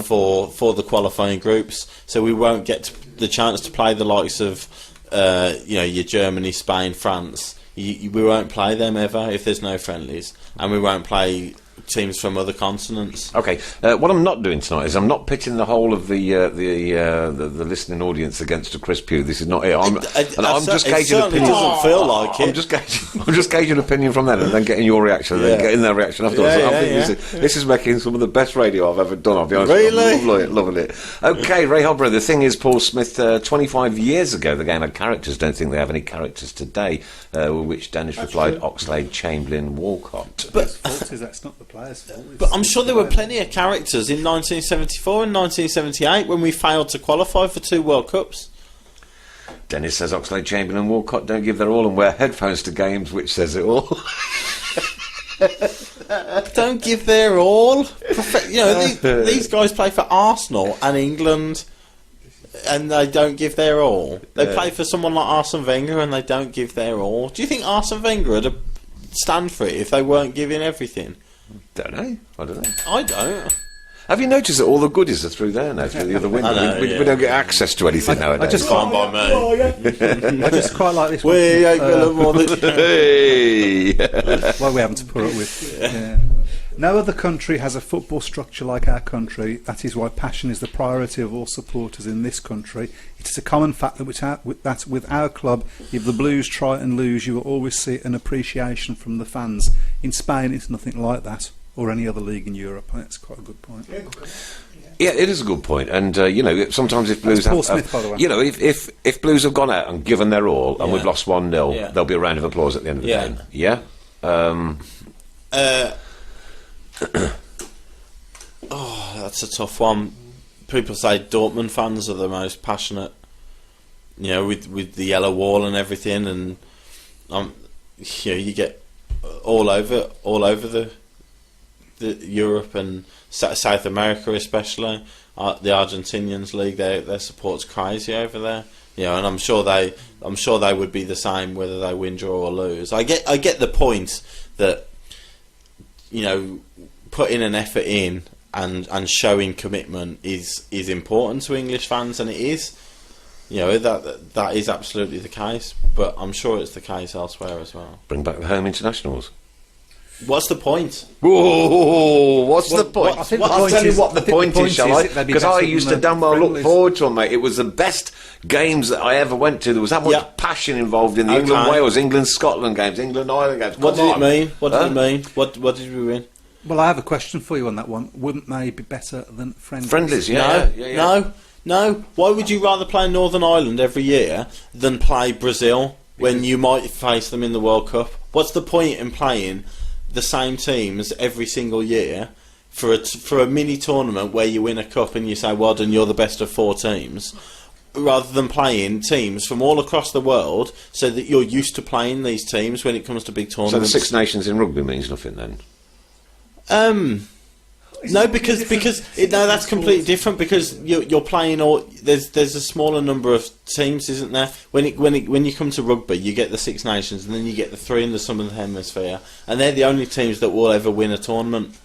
for the qualifying groups. So we won't get the chance to play the likes of your Germany, Spain, France. We won't play them ever if there's no friendlies, and we won't play teams from other continents. Okay, what I'm not doing tonight is I'm not pitching the whole of the listening audience against a Chris Pugh. This is not it. I'm just gauging opinion. Doesn't feel like it. I'm just gauging opinion from them, and then getting your reaction, and then getting their reaction afterwards. Yeah, I think yeah. this is making some of the best radio I've ever done. I'll be honest. Really? I'm loving it. Okay, Ray Hobro. The thing is, Paul Smith, 25 years ago, the game had characters. Don't think they have any characters today. Which Dennis replied, Oxlade, Chamberlain, Walcott. But fault is that's not the players' fault. But I'm sure there were plenty of characters in 1974 and 1978 when we failed to qualify for 2 World Cups. Dennis says Oxlade, Chamberlain, Walcott don't give their all and wear headphones to games, which says it all. Don't give their all. These guys play for Arsenal and England, and they don't give their all. They play for someone like Arsene Wenger, and they don't give their all. Do you think Arsene Wenger would stand for it if they weren't giving everything? I don't know. I don't. Have you noticed that all the goodies are through there now, through the other window? I know, we don't get access to anything nowadays. I just Fine by me. I just quite like this one. We ain't gonna more than Hey! Why we having to put up with. Yeah. No other country has a football structure like our country. That is why passion is the priority of all supporters in this country. It is a common fact that with our club, if the Blues try and lose, you will always see an appreciation from the fans. In Spain, it's nothing like that, or any other league in Europe. That's quite a good point. Yeah, it is a good point. And, sometimes if Blues Paul Smith, by the way. if Blues have gone out and given their all and we've lost 1-0, there'll be a round of applause at the end of the game. Yeah? that's a tough one. People say Dortmund fans are the most passionate, with the yellow wall and everything, and you get all over the Europe and South America especially. The Argentinians league, their support's crazy over there. And I'm sure they would be the same whether they win, draw or lose. I get the point that putting an effort in and showing commitment is important to English fans, and it is. That is absolutely the case, but I'm sure it's the case elsewhere as well. Bring back the home internationals. What's the point? Whoa, what's the point? I think I'll tell you what the point is, shall I? Because I used to damn well look forward to them, mate. It was the best games that I ever went to. There was that much passion involved in the England-Wales, England-Scotland games, England-Ireland games. What did it mean? What did it mean? What did we win? Well, I have a question for you on that one. Wouldn't they be better than friendlies? Friendlies, No. Why would you rather play Northern Ireland every year than play Brazil when you might face them in the World Cup? What's the point in playing the same teams every single year for a mini tournament where you win a cup and you say, well done, you're the best of 4 teams, rather than playing teams from all across the world so that you're used to playing these teams when it comes to big tournaments? So the Six Nations in rugby means nothing then? No, because that's completely different, because you're playing there's a smaller number of teams, isn't there? When you come to rugby, you get the Six Nations, and then you get the 3 in the Southern Hemisphere, and they're the only teams that will ever win a tournament.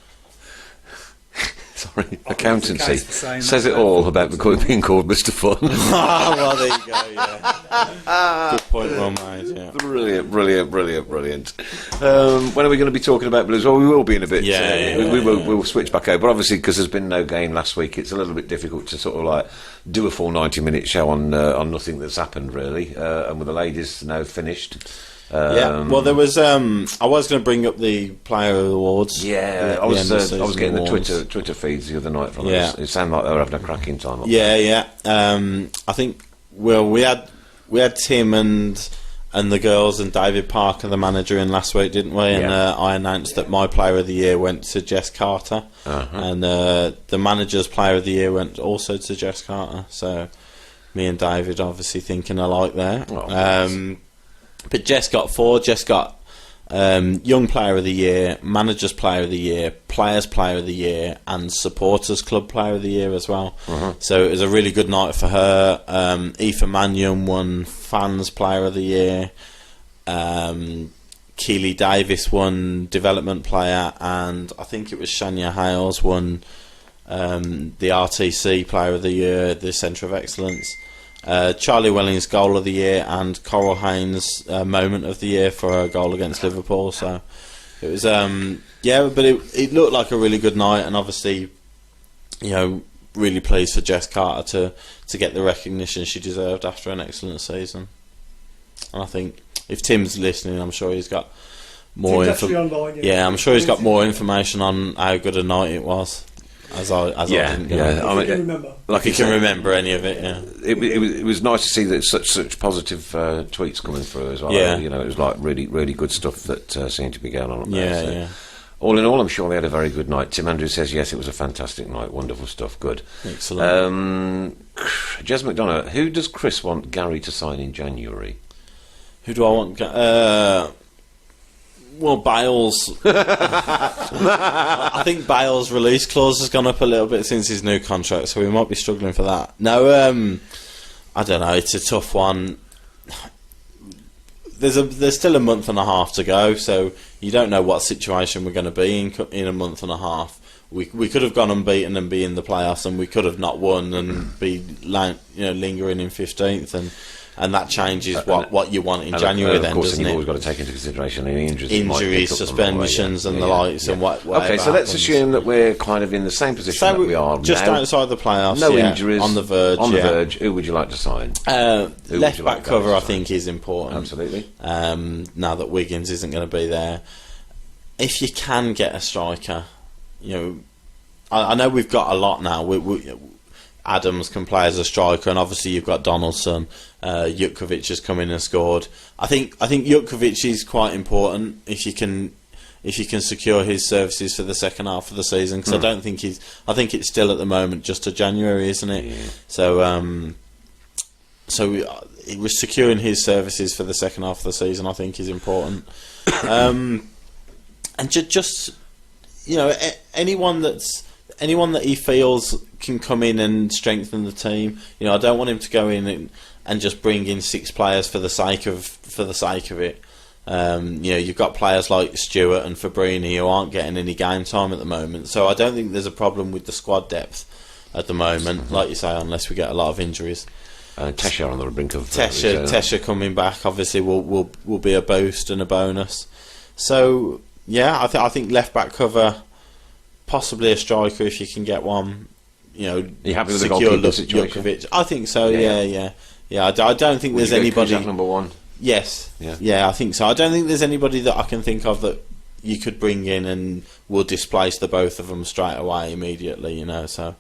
Sorry, accountancy says it all about being called Mr. Fun. Well, there you go. Yeah, good point, well made. Yeah, brilliant. When are we going to be talking about Blues? Well, we will be in a bit. We'll switch back over. But obviously, because there's been no game last week, it's a little bit difficult to sort of like do a full 90-minute show on nothing that's happened really. And with the ladies now finished. Well, there was. I was going to bring up the player awards. I was getting the Twitter feeds the other night from it. It sounded like they were having a cracking time. I think we had Tim and the girls and David Parker, the manager, in last week, didn't we? And I announced that my player of the year went to Jess Carter, and the manager's player of the year went also to Jess Carter. So me and David obviously thinking alike there. But Jess got 4. Jess got Young Player of the Year, Manager's Player of the Year, Players Player of the Year, and Supporters Club Player of the Year as well. So it was a really good night for her. Aoife Mannion won Fans Player of the Year. Keely Davis won Development Player, and I think it was Shania Hales won the RTC Player of the Year, the Centre of Excellence. Charlie Welling's Goal of the Year, and Coral Haynes Moment of the Year for her goal against Liverpool. So it was but it looked like a really good night, and obviously really pleased for Jess Carter to get the recognition she deserved after an excellent season. And I think if Tim's listening, I'm sure he's got more I'm sure he's got more information on how good a night it was. As I didn't I mean, remember. Like he can remember any of it. Yeah, it was nice to see that such positive tweets coming through as well. Yeah, it was like really good stuff that seemed to be going on up there. Yeah, yeah. All in all, I'm sure they had a very good night. Tim Andrews says yes, it was a fantastic night, wonderful stuff, good, excellent. Jez McDonough, who does Chris want Gary to sign in January? Who do I want? Well, Bale's. I think Bale's release clause has gone up a little bit since his new contract, so we might be struggling for that. No, I don't know. It's a tough one. There's still a month and a half to go, so you don't know what situation we're going to be in a month and a half. We could have gone unbeaten and be in the playoffs, and we could have not won and be lingering in 15th, and that changes what you want in January. Then, doesn't it? You've always got to take into consideration any injuries, suspensions, and the likes, and what. Okay, so let's assume that we're kind of in the same position that we are just now. Outside the playoffs. No injuries, on the verge. Who would you like to sign? Left back cover, I think, is important. Absolutely. Now that Wiggins isn't going to be there, if you can get a striker, I know we've got a lot now. Adams can play as a striker, and obviously you've got Donaldson. Jutkovic has come in and scored. I think Jutkovic is quite important. If you can if you can secure his services for the second half of the season, because I think it's still at the moment just to January, isn't it? Yeah. So it was securing his services for the second half of the season, I think, is important. And just anyone that he feels can come in and strengthen the team. I don't want him to go in and just bring in 6 players for the sake of it. You've got players like Stewart and Fabrini who aren't getting any game time at the moment, so I don't think there's a problem with the squad depth at the moment, like you say, unless we get a lot of injuries. Tesha on the brink of Tesha coming back obviously will be a boost and a bonus. So yeah, I think left back cover, possibly a striker if you can get one. You happy with the secure goalkeeper situation? Jukovic. I think so. Yeah. I don't think there's anybody. Number 1. Yes. Yeah, I think so. I don't think there's anybody that I can think of that you could bring in and will displace the both of them straight away immediately. So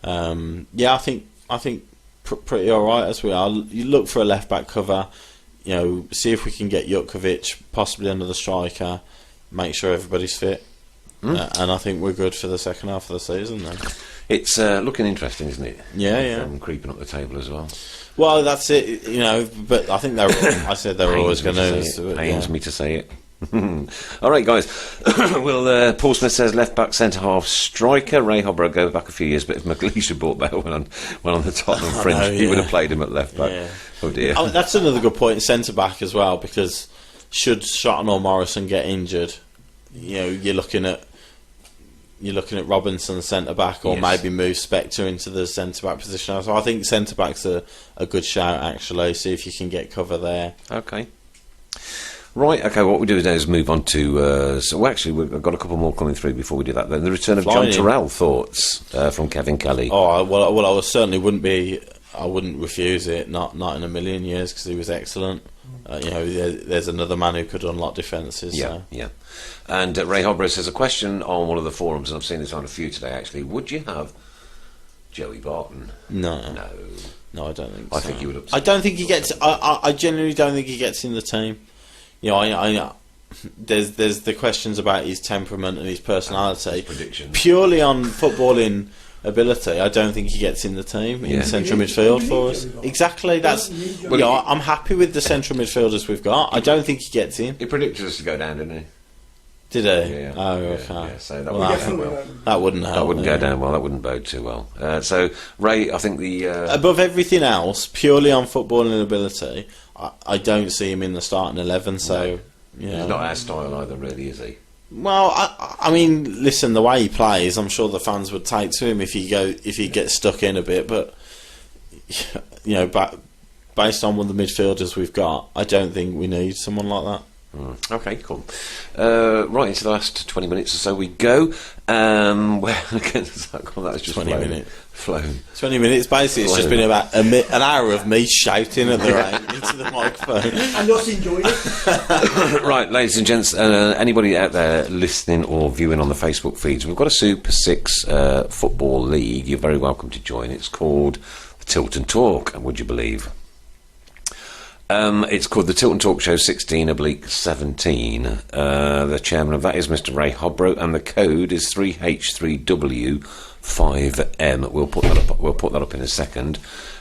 I think pretty all right as we are. You look for a left back cover. See if we can get Jukovic, possibly another striker. Make sure everybody's fit, and I think we're good for the second half of the season. Then it's looking interesting, isn't it? Yeah. Creeping up the table as well. Well, that's it, but I think I said they were always going to. Pains me to say it. All right, guys. Well, Paul Smith says left back, centre half, striker. Ray Hobro goes back a few years, but if McLeish had brought back when on the Tottenham fringe, he would have played him at left back. Yeah. Oh dear. That's another good point. Centre back as well, because should Shotton or Morrison get injured, you're looking at Robinson centre back, or maybe move Spectre into the centre back position. So I think centre back's a good shout, actually. See if you can get cover there. Okay. Right, okay, what we do now is move on to... we've got a couple more coming through before we do that. Then the return of John Terrell, thoughts from Kevin Kelly. Oh, well, I certainly I wouldn't refuse it, not in a million years, because he was excellent. There's another man who could unlock defences. Yeah. And Ray Hobro says, a question on one of the forums, and I've seen this on a few today, actually. Would you have Joey Barton? No, I don't think so. I think he would upset. I don't think he gets... I genuinely don't think he gets in the team. There's the questions about his temperament and his personality. Purely on footballing ability, I don't think he gets in the team in central midfield for us. Exactly. That's I'm happy with the central midfielders we've got. I don't think he gets in. He predicted us to go down, didn't he? Did he? Yeah. Oh, okay. Yeah, so that wouldn't help. That wouldn't go down well. That wouldn't bode too well. So Ray, I think above everything else, purely on footballing ability, I don't see him in the starting 11. So he's not our style either, really, is he? Well, I mean, listen, the way he plays, I'm sure the fans would take to him if he gets stuck in a bit. But based on one of the midfielders we've got, I don't think we need someone like that. Okay, cool. Right into the last 20 minutes or so we go. Where again does that go? That's just 20 minutes. Flown. 20 minutes, basically. It's just been about an hour of me shouting at the rain into the microphone. And us enjoying it. Right, ladies and gents, anybody out there listening or viewing on the Facebook feeds, we've got a Super 6 football league. You're very welcome to join. It's called the Tilton Talk, and would you believe? It's called the Tilton Talk Show 16/17. The chairman of that is Mr. Ray Hobro, and the code is 3H3W5M. We'll put that up in a second.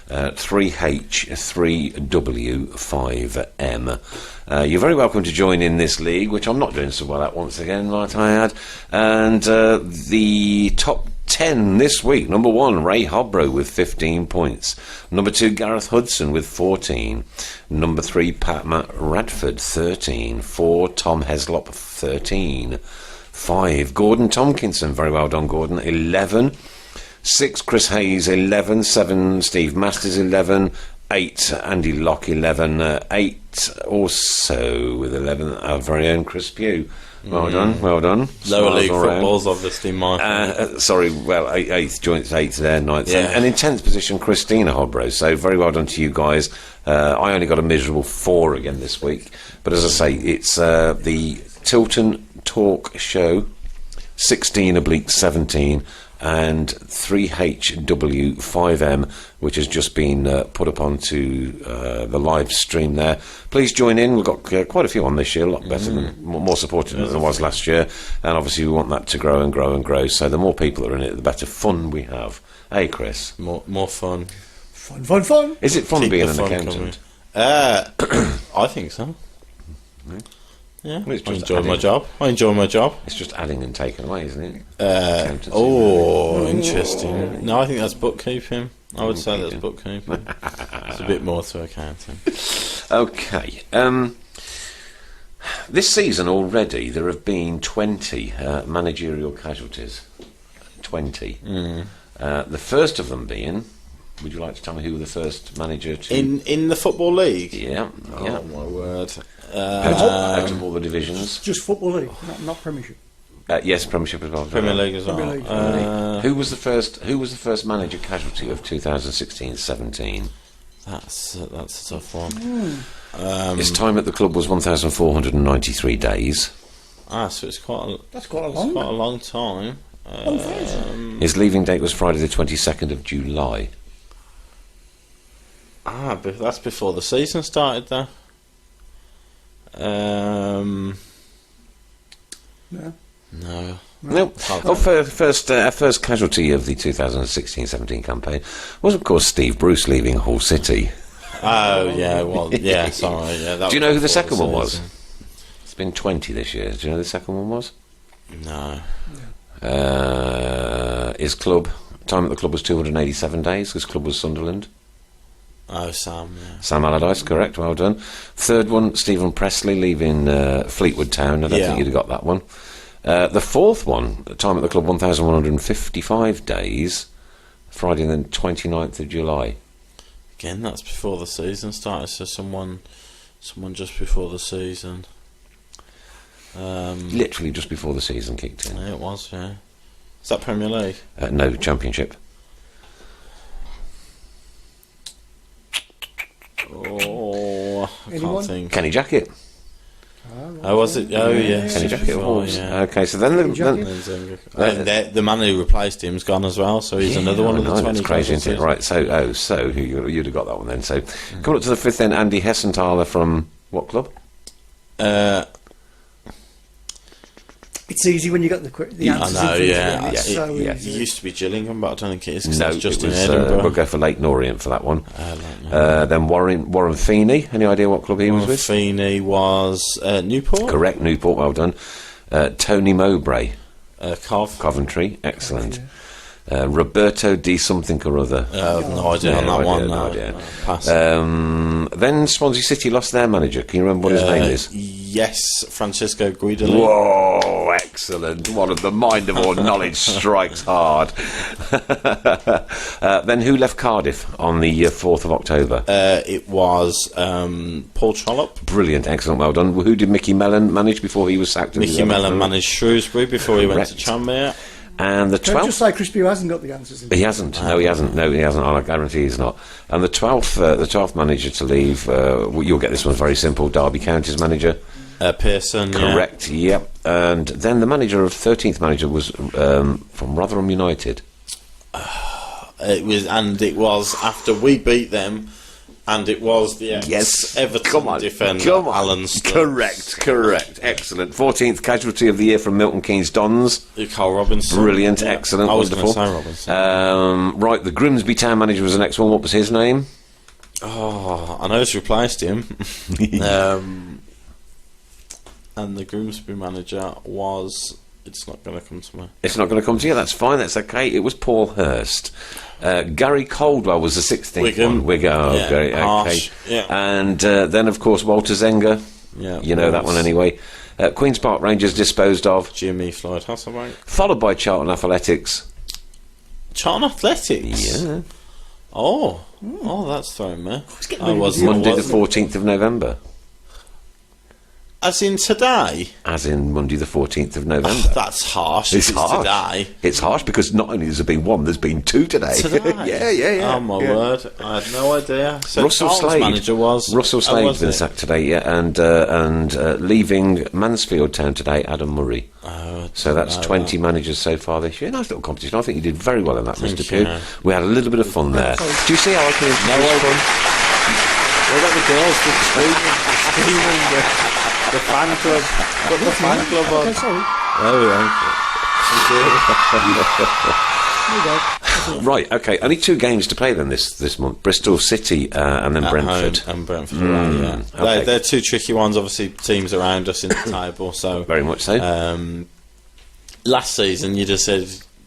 3H3W5M. You're very welcome to join in this league, which I'm not doing so well at once again, like I had. And the top 10 this week. Number 1, Ray Hobro with 15 points. Number 2, Gareth Hudson with 14. Number 3, Pat Matt Radford, 13. 4, Tom Heslop, 13. 5, Gordon Tomkinson, very well done, Gordon, 11. 6, Chris Hayes, 11. 7, Steve Masters, 11. 8, Andy Locke, 11. 8, also with 11, our very own Chris Pugh. Well done. Lower league football's obviously mine. Eighth, joints 8th there, 9th. Yeah. And in 10th position, Christina Hobro. So very well done to you guys. I only got a miserable 4 again this week. But as I say, it's the Tilton Talk Show 16/17. and 3HW5M, which has just been put up onto the live stream there. Please join in. We've got quite a few on this year, a lot better than, more supportive than there was last year, and obviously we want that to grow and grow and grow, so the more people that are in it, the better fun we have. Hey, Chris? More fun. Fun. Is it fun Keep being the an fun accountant? I think so. Yeah, Well, it's I just enjoy my adding. job. It's just adding and taking away, isn't it? Interesting. No, I think that's bookkeeping. I would say that's bookkeeping. It's a bit more to accounting. Okay. This season already, there have been 20 managerial casualties. 20. The first of them being, would you like to tell me who the first manager to... In the Football League? Yeah. Oh, my word. Out of all the divisions. Just Football League, not Premiership. Yes, Premiership as well. Premier League as well. Premier League. Who was the first manager casualty of 2016-17? That's a tough one. His time at the club was 1,493 days. So it's quite That's quite a a long. long time. His leaving date was Friday the 22nd of July. But that's before the season started, though. No. No. Nope. First casualty of the 2016-17 campaign was, of course, Steve Bruce leaving Hull City. Oh, yeah, well, yeah, sorry. Yeah, that Do you know who the was second before one was? season. It's been 20 this year. Do you know who the second one was? No. His club, time at the club was 287 days. His club was Sunderland. Oh, Sam, yeah. Sam Allardyce, correct, well done. Third one, Stephen Presley leaving Fleetwood Town. I don't think you'd have got that one. The fourth one, time at the club 1,155 days, Friday the 29th of July. Again, that's before the season started, so someone just before the season. Literally just before the season kicked in. Yeah, it was, yeah. Is that Premier League? No, Championship. Oh, I Anyone? can't think. Kenny Jackett. Oh, was it? Oh, yes. Kenny Jackett before, was. yeah. Okay, so then The man who replaced him's gone as well, so he's another one of the 20. That's crazy, isn't it? Right, so you'd have got that one then. So coming up to the fifth then, Andy Hessenthaler from what club? It's easy when you got the answers. I know, in front of yeah. you. It's Yeah, so yeah. It easy. used to be Gillingham, but I don't think it is, because No, that's just it in was, Edinburgh. we'll go for Leighton Orient for that one. Like Then Warren Feeney. Any idea what club he was with? Feeney was Newport? Correct, Newport, well done. Tony Mowbray, Coventry. excellent. Roberto D something or other. No idea on that one. no No. idea. Pass. Then Swansea City lost their manager. Can you remember what his name is? Yes, Francisco Guidoli. Whoa, excellent. One of the mind of all knowledge strikes hard. Then who left Cardiff on the 4th of October? It was Paul Trollope. Brilliant, excellent, well done. Who did Mickey Mellon manage before he was sacked? Mickey Mellon managed Shrewsbury before he went to Correct. Tranmere. And the Can I 12th... just say Crispy hasn't got the answers in He hasn't. No, he hasn't. I guarantee he's not. And the 12th manager to leave, you'll get this one very simple, Derby County's manager. Pearson. Correct, yep. And then the 13th manager was from Rotherham United. It was after we beat them, and it was the Everton defender, Alan Stubbs. Correct. Excellent. 14th casualty of the year from Milton Keynes Dons. Carl Robinson. Brilliant, Yeah. excellent, I was wonderful. going to say Robinson. Right, the Grimsby town manager was the next one. What was his name? Oh, I know who's replaced him. And the Grimsby manager was... It's not going to come to me. It's not going to come to you. That's fine. That's okay. It was Paul Hurst. Gary Caldwell was the 16th Wigan. one. Wigan. Oh, Yeah, Gary, okay. harsh. Yeah. And then, of course, Walter Zenga. Yeah, You know that one anyway. Queen's Park Rangers disposed of. Jimmy Floyd Hasselbank. Followed by Charlton Athletics. Charlton Athletics? Yeah. Oh, that's thrown me. getting I rid of was you. Monday the 14th of November. As in today? As in Monday the 14th of November. That's harsh. It's if harsh. Today. It's harsh because not only has there been one, there's been two today. Today? yeah. Oh my word! I had no idea. So Russell Charlton's Slade. manager was Russell Slade's been it? sacked today, yeah, and leaving Mansfield Town today, Adam Murray. Oh, So that's know 20 that. managers so far this year. Nice little competition. I think you did very well in that, Thank Mr. you. Pugh. We had a little bit of fun there. Do you see how I can introduce fun? What about the girls? The screaming, the fan club. Got the fan club on. Okay, sorry. There we go. Right, okay. Only 2 games to play then this month. Bristol City and then At Brentford. home and Brentford, right, yeah. okay. They're 2 tricky ones, obviously, teams around us in the table. So Very much so. last season, you just said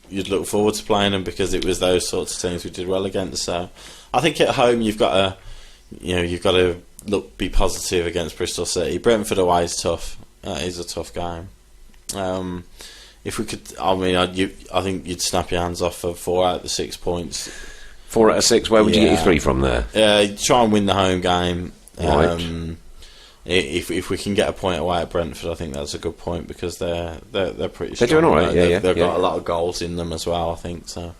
you'd look forward to playing them because it was those sorts of teams we did well against. So I think at home you've got to be positive against Bristol City. Brentford away is tough. It is a tough game. If we could, I think you'd snap your hands off for 4 out of the 6 points. 4 out of 6. Where would you get your 3 from there? Try and win the home game. Right. If we can get a point away at Brentford, I think that's a good point because they're pretty. They're strong. doing all right, They've got a lot of goals in them as well, I think. So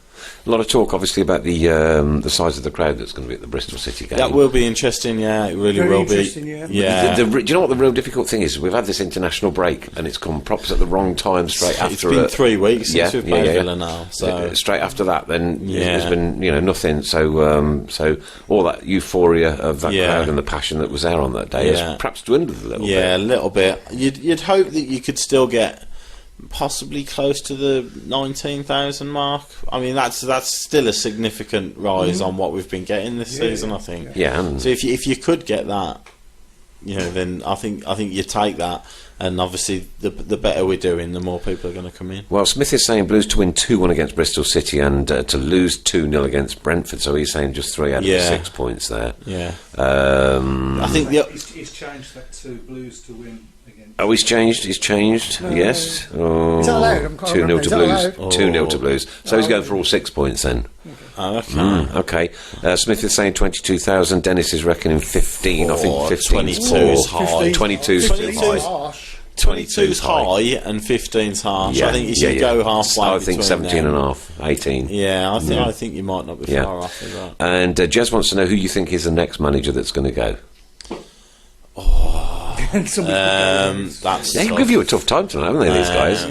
A lot of talk, obviously, about the size of the crowd that's going to be at the Bristol City game. that will be interesting. Yeah, it really Very will be. interesting, yeah. Yeah. Do you know what the real difficult thing is? We've had this international break, and it's come props at the wrong time. Straight after It's been 3 weeks since we've played yeah. Villa now. So Straight after that, then Yeah. there's been nothing. So all that euphoria of that Yeah. crowd and the passion that was there on that day Yeah. has perhaps dwindled a little yeah, bit. a little bit. You'd hope that you could still get possibly close to the 19,000 mark. I mean, that's still a significant rise on what we've been getting this season. I think. Yeah, and So if you could get that, then I think you take that, and obviously the better we're doing, the more people are going to come in. well, Smith is saying Blues to win 2-1 against Bristol City and to lose 2-0 against Brentford. So he's saying just 3 out of the Yeah. 6 points there. Yeah, Um, I think He's changed that to Blues to win again. Oh, he's changed. He's changed. Yes. Oh, Is that allowed? I can't 2-0 remember. to Is that Blues. allowed? 2-0 to Blues. So he's going for all 6 points then. okay. Okay. Smith is saying 22,000. Dennis is reckoning 15. I think 15 22 is high. 22 is 22 high. Harsh. 22's high and 15's harsh. I think you should go halfway. I think between 17 them. and a half, 18. Yeah, I think you might not be Yeah. far off with that. And Jez wants to know who you think is the next manager that's going to go. That's They give you a tough time tonight, haven't they, these guys?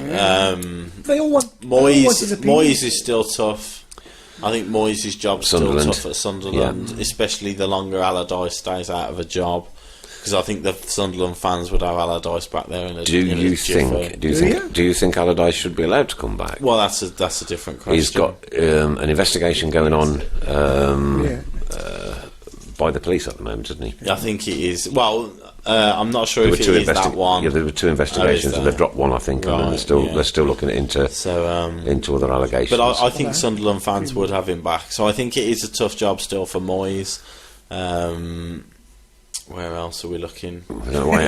They all want his opinion. Moyes is still tough. I think Moyes' job's still Sunderland. tough at Sunderland, especially the longer Allardyce stays out of a job. Because I think the Sunderland fans would have Allardyce back there in a Do in a you jiffy. think Allardyce should be allowed to come back? Well, that's a different question. He's got an investigation going on by the police at the moment, isn't he? I think it is. Well, I'm not sure There if were it is that one. Yeah, there were 2 investigations, there? and they've dropped one, I think, and then Right, they're still looking into So, into other allegations. but I think Sunderland fans would have him back. So I think it is a tough job still for Moyes. Where else are we looking? I don't know why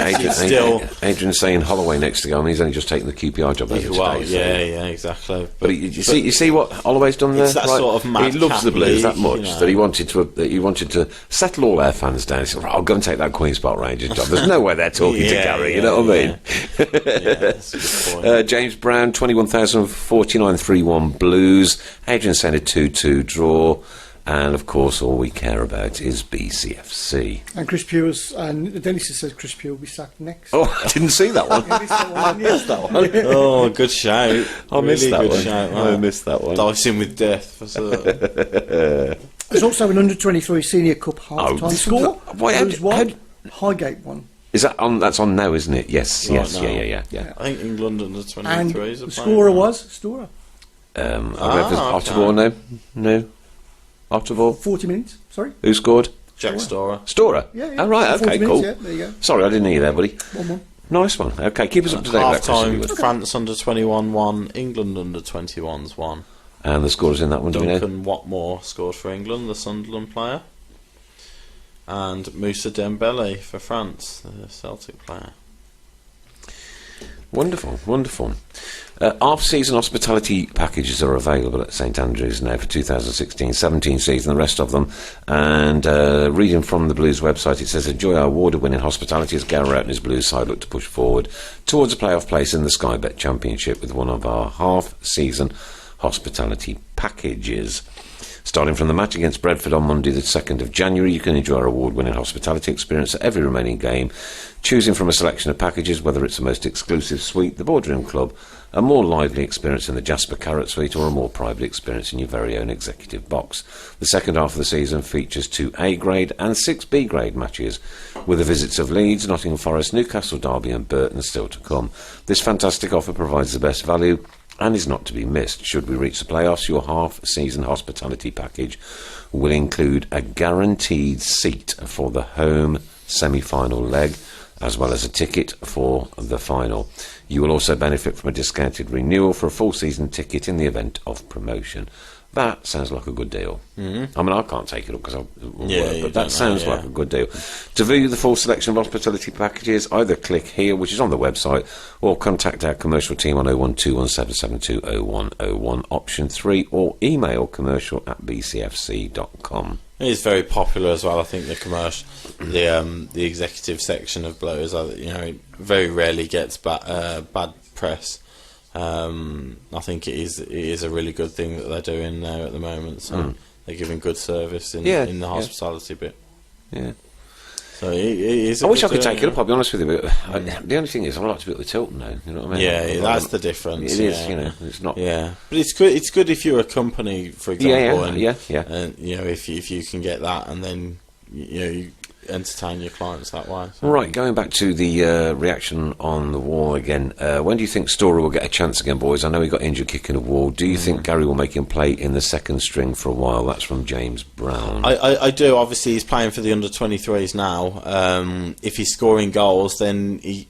Adrian's saying Holloway next to go. I mean, he's only just taken the QPR job over Well, today. yeah, exactly. But you see what Holloway's done there. It's that sort of he madcap loves the Blues that league, much you know. that he wanted to settle all their fans down. He said, "Right, I'll go and take that Queen's Park Rangers job." There's no way they're talking to Gary. You know what I mean? Yeah, that's a good point. James Brown, 21,049 3-1 Blues. Adrian saying a 2-2 draw. And of course, all we care about is BCFC. And Chris Pure's, and Dennis says Chris Pure will be sacked next. Oh, I didn't see that one. I missed that one. Oh, good shout. I missed that one. Shout, I missed that one. Dicing with death. For certain. There's also an under-23 Senior Cup half-time score. Why, Blues won, Highgate won. Is that on? That's on now, isn't it? Yes, Right yes, now. yeah. I think England under And 23s. the scorer was Stora. Archibald, no. Archibald. 40 minutes, sorry. Who scored? Jack Storer. Storer. Yeah. Oh, right, 40 okay, minutes, cool. Yeah, there you go. Sorry, I didn't hear you there, buddy. 1-1. Nice one. Okay, keep us up to date. Half about time, Chris, France under 21 won, England under 21s won. and the scores in that one, do we know? Duncan Watmore scored for England, the Sunderland player. And Moussa Dembele for France, the Celtic player. Wonderful. Half-season hospitality packages are available at St Andrews now for 2016-17 season, the rest of them. And reading from the Blues website, it says, enjoy our award-winning hospitality as Gareth and his Blues side look to push forward towards a playoff place in the Sky Bet Championship with one of our half-season hospitality packages. Starting from the match against Brentford on Monday the 2nd of January, you can enjoy our award-winning hospitality experience at every remaining game, choosing from a selection of packages, whether it's the most exclusive suite, the Boardroom Club, a more lively experience in the Jasper Carrot Suite, or a more private experience in your very own executive box. The second half of the season features 2 A-grade and 6 B-grade matches, with the visits of Leeds, Nottingham Forest, Newcastle, Derby and Burton still to come. This fantastic offer provides the best value and is not to be missed. Should we reach the playoffs, your half-season hospitality package will include a guaranteed seat for the home semi-final leg, as well as a ticket for the final. You will also benefit from a discounted renewal for a full season ticket in the event of promotion. That sounds like a good deal. Mm-hmm. I mean, I can't take it up because I work, but that sounds like a good deal. To view the full selection of hospitality packages, either click here, which is on the website, or contact our commercial team on 01217720101 option 3, or email commercial@bcfc.com. It is very popular as well. I think the commercial, the executive section of Blows, it very rarely gets bad press. I think it is a really good thing that they're doing there at the moment. So they're giving good service in the hospitality bit. Yeah. So it is. I wish I could take it up. I'll be honest with you. But the only thing is, I like to be at the Tilton now. You know what I mean? Yeah, that's the difference. It is. It's not. Yeah, but it's good. It's good if you're a company, for example. And if you can get that, and then you entertain your clients that way. So. Right, going back to the reaction on the wall again, when do you think Story will get a chance again, boys? I know he got injured kicking a wall. Do you think Gary will make him play in the second string for a while? That's from James Brown. I do. Obviously, he's playing for the under-23s now. If he's scoring goals, then he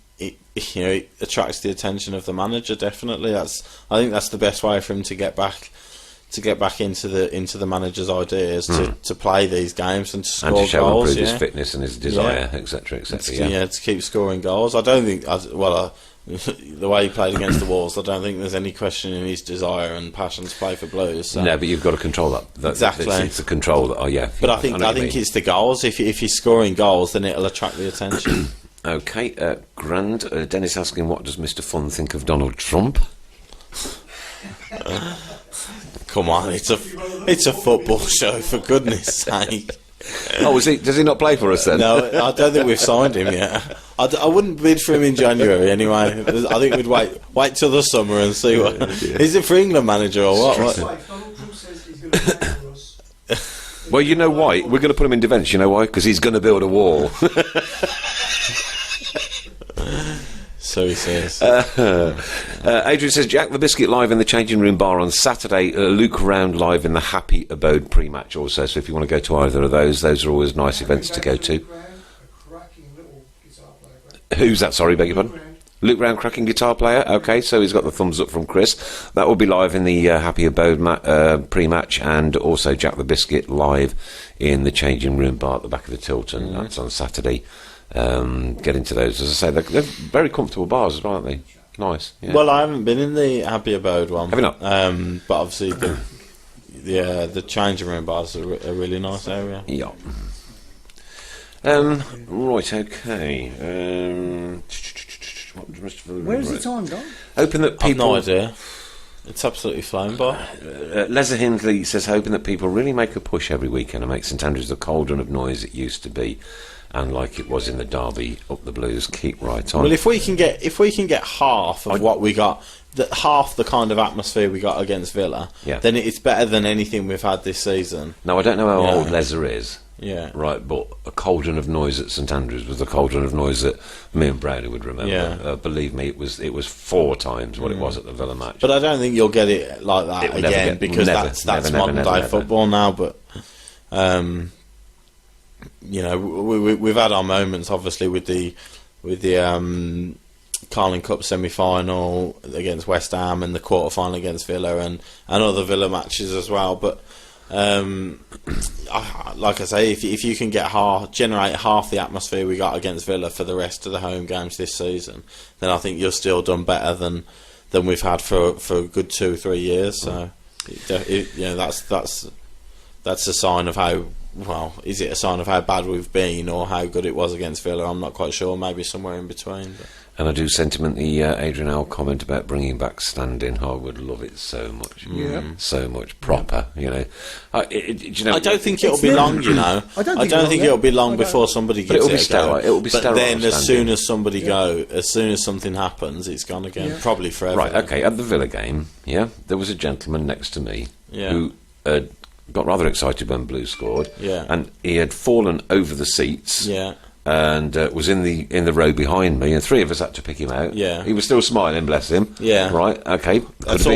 attracts the attention of the manager. Definitely, I think that's the best way for him to get back into the manager's ideas to play these games and to score and to show goals, improve his fitness and his desire, etc., etc. To keep scoring goals. I don't think the way he played against the Wolves, I don't think there's any question in his desire and passion to play for Blues. So. No, but you've got to control that. Exactly, it's the control that. Oh yeah, but I think it's the goals. If he's scoring goals, then it'll attract the attention. Okay, grand. Dennis asking, what does Mr. Fun think of Donald Trump? Come on, it's a football show, for goodness sake. Oh, does he not play for us then? No, I don't think we've signed him yet. I wouldn't bid for him in January anyway. I think we'd wait till the summer and see what. Is it for England manager or what? Well, you know why? We're going to put him in defence. You know why? Because he's going to build a wall. So he says. Adrian says, Jack the Biscuit live in the changing room bar on Saturday. Luke Round live in the Happy Abode pre-match also. So if you want to go to either of those are always nice events to go to. Who's that? Sorry, beg your pardon? Luke Round, cracking guitar player. Okay, so he's got the thumbs up from Chris. That will be live in the Happy Abode pre-match, and also Jack the Biscuit live in the changing room bar at the back of the Tilton. That's on Saturday. Get into those. As I say, they're very comfortable bars as well, aren't they? Nice. Yeah. Well, I haven't been in the Happy Abode one. Have you not? But obviously the changing room bars are a really nice area. Yeah. Right, okay. Where's the time gone? Hoping that people... I've no idea. It's absolutely flown by. Leslie Hindley says, hoping that people really make a push every weekend and make St Andrews the cauldron of noise it used to be, and like it was in the Derby, up the Blues, keep right on. Well, if we can get half of what we got, half the kind of atmosphere we got against Villa, then it's better than anything we've had this season. Now, I don't know how old Lezer is. Yeah. Right, but a cauldron of noise at St Andrews was the cauldron of noise that me and Brownie would remember. Yeah. Believe me, it was 4 times what it was at the Villa match. But I don't think you'll get it like that again, because that's modern day football now. But we've had our moments, obviously, with the Carling Cup semi-final against West Ham and the quarter-final against Villa and other Villa matches as well. But like I say, if you can generate half the atmosphere we got against Villa for the rest of the home games this season, then I think you're still done better than we've had for a good 2-3 years. So that's a sign of how. Well, is it a sign of how bad we've been or how good it was against Villa? I'm not quite sure. Maybe somewhere in between. But. And I do sentiment the Adrian L comment about bringing back stand-in. I would love it so much. Yeah. So much proper, you know. You know, I don't think it'll It's be never- long, you know. I don't think think it'll be I long don't- before somebody But gives it'll be it a go. sterile. It'll be but sterile then, as standing. soon as somebody as soon as something happens, it's gone again. Yeah. Probably forever. Right, okay, at the Villa game, yeah, there was a gentleman next to me Yeah. who got rather excited when Blue scored. Yeah. And he had fallen over the seats. Yeah. And was in the row behind me, and three of us had to pick him out. Yeah. He was still smiling, bless him. Yeah. Right, okay. That's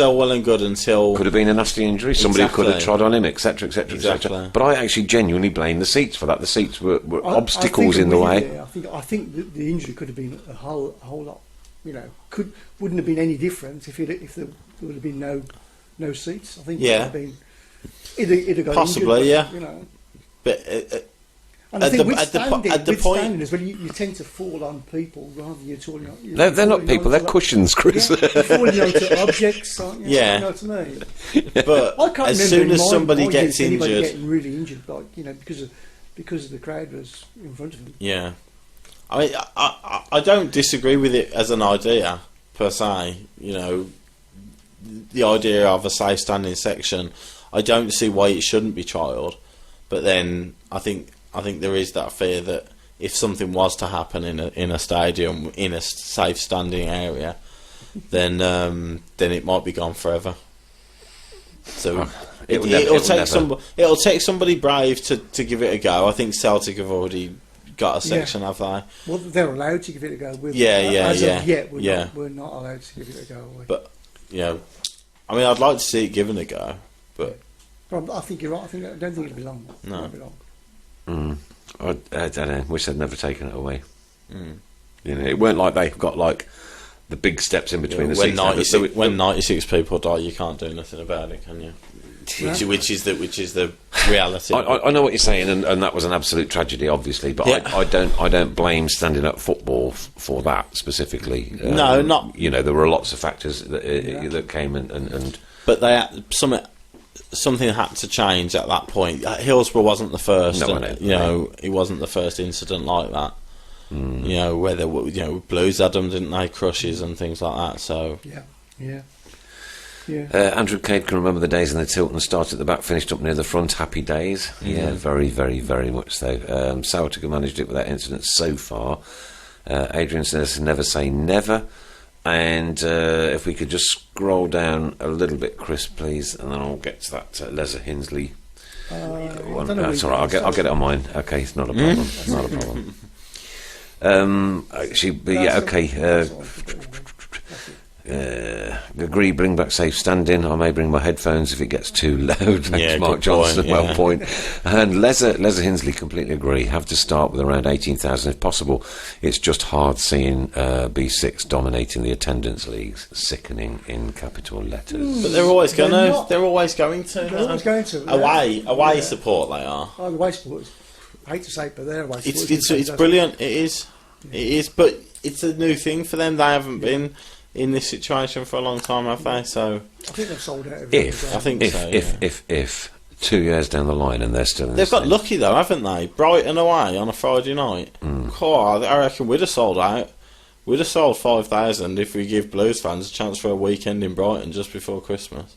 all well and good until... Could have been a nasty injury. Somebody could have Exactly. trod on him, etc., etc., Exactly. etc. But I actually genuinely blame the seats for that. The seats were I obstacles think in the way. yeah, I think the injury could have been a whole lot. You know, wouldn't have been any different if there would have been no seats. I think Yeah. it would have been. It'd have got Possibly, injured, yeah. but, you know. But And I At think the- with at the po- standing, at the with point- standing as well, you tend to fall on people rather than you're falling on. They're not people, they're cushions, Chris. Yeah, you're falling onto objects, aren't you? Yeah. You know what I mean? but I can't as remember soon in as my somebody youth gets anybody injured, getting really injured, like because the crowd was in front of them. yeah. I mean, I don't disagree with it as an idea per se. You know, the idea of a safe standing section. I don't see why it shouldn't be trialled, but then I think there is that fear that if something was to happen in a stadium in a safe standing area, then it might be gone forever. So it'll take somebody brave to give it a go. I think Celtic have already got a section, have they? Well, they're allowed to give it a go. As yeah. of yet, we're, Yeah. not, we're not allowed to give it a go. Are we? But you know, I mean, I'd like to see it given a go, but I think you're right. I don't think it'll be long. No. It won't be long. I don't know. Wish they'd never taken it away. Mm. You know, it weren't like they've got like the big steps in between the when seats. 96 people die, you can't do nothing about it, can you? Which is the reality. I know what you're saying, and that was an absolute tragedy, obviously. But Yeah. I don't blame standing up football for that specifically. No, not- You know, there were lots of factors that came and But something had to change at that point. Hillsborough wasn't the first. No, and, I know. you know, it wasn't the first incident like that. You know, where there were, Blues had them, didn't they? Crushes and things like that. So Yeah. Andrew Cade can remember the days in the Tilton start at the back, finished up near the front. Happy days. Yeah, very, very, very much so. Celtic have managed it without incident so far. Adrian says never say never. And if we could just scroll down a little bit, Chris, please, and then I'll get to that Lesser Hinsley one. That's all right. I'll get it on mine. Okay, it's not a problem. Not a problem. Actually, yeah, okay. Agree, bring back safe standing. I may bring my headphones if it gets too loud. Thanks, Yeah, Mark good Johnson. point, yeah. Well point. And Lesser Hinsley, completely agree. Have to start with around 18,000 if possible. It's just hard seeing B6 dominating the attendance leagues. Sickening in capital letters. but they're always They're going to. not. They're always going to. They're always going to. Away Yeah. support. They are. Oh, the away supporters. I hate to say it, but they're away supporters. It's brilliant. It is. It is. But it's a new thing for them. They haven't been in this situation for a long time, have they? So I think they've sold out. If 2 years down the line and they're still in they've the got lucky though, haven't they? Brighton away on a Friday night. God, I reckon we'd have sold out. We'd have sold 5,000 if we give Blues fans a chance for a weekend in Brighton just before Christmas.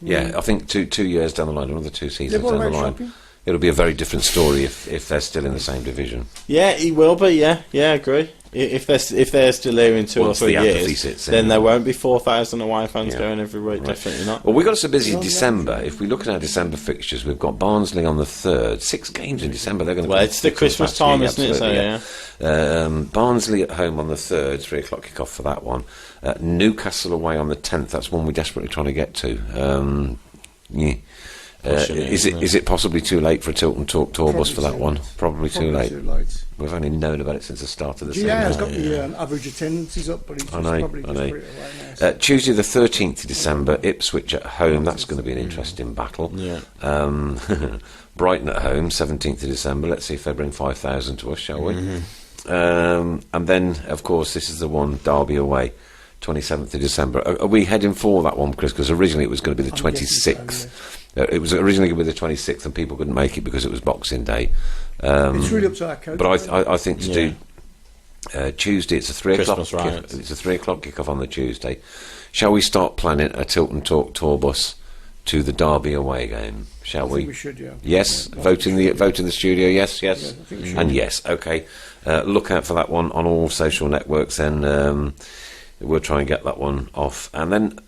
Yeah, I think 2 years down the line, another 2 seasons what down the about line, shopping? it'll be a very different story if they're still in the same division. Yeah, he will be. Yeah, I agree. If they're still here in 2 Once or 3 the apathy years, sets in. then there won't be 4,000 away fans Yeah. going every week. Definitely not. Well, we've got us a busy December. If we look at our December fixtures, we've got Barnsley on the 3rd. 6 games in December. They're going to. Well, it's the Christmas time, isn't it? So yeah. Barnsley at home on the 3rd, 3 o'clock kick off for that one. Newcastle away on the 10th. That's one we're desperately trying to get to. Yeah. Is it possibly too late for a Tilton Talk tour bus for that one? Probably too late. We've only known about it since the start of the season. Yeah, it's got the average attendances up, but it's just probably just put it away now. So. Tuesday the 13th of December, Ipswich at home. That's going to be an interesting battle. Yeah. Brighton at home, 17th of December. Let's see if they bring 5,000 to us, shall we? And then, of course, this is the one, Derby away, 27th of December. Are we heading for that one, Chris? Because originally it was going to be the I'm guessing 26th. so, It was originally going to be the 26th, and people couldn't make it because it was Boxing Day. It's really up to our coach. But I think to do Tuesday, it's a 3 o'clock. Christmas riots. It's a 3 o'clock kick-off on the Tuesday. Shall we start planning a Tilton Talk tour bus to the Derby away game? Shall I we? think we should, yeah. Yes, Yeah, vote in the studio. Yes, Yeah, I think we should. and yes. Okay, look out for that one on all social networks. Then we'll try and get that one off. And then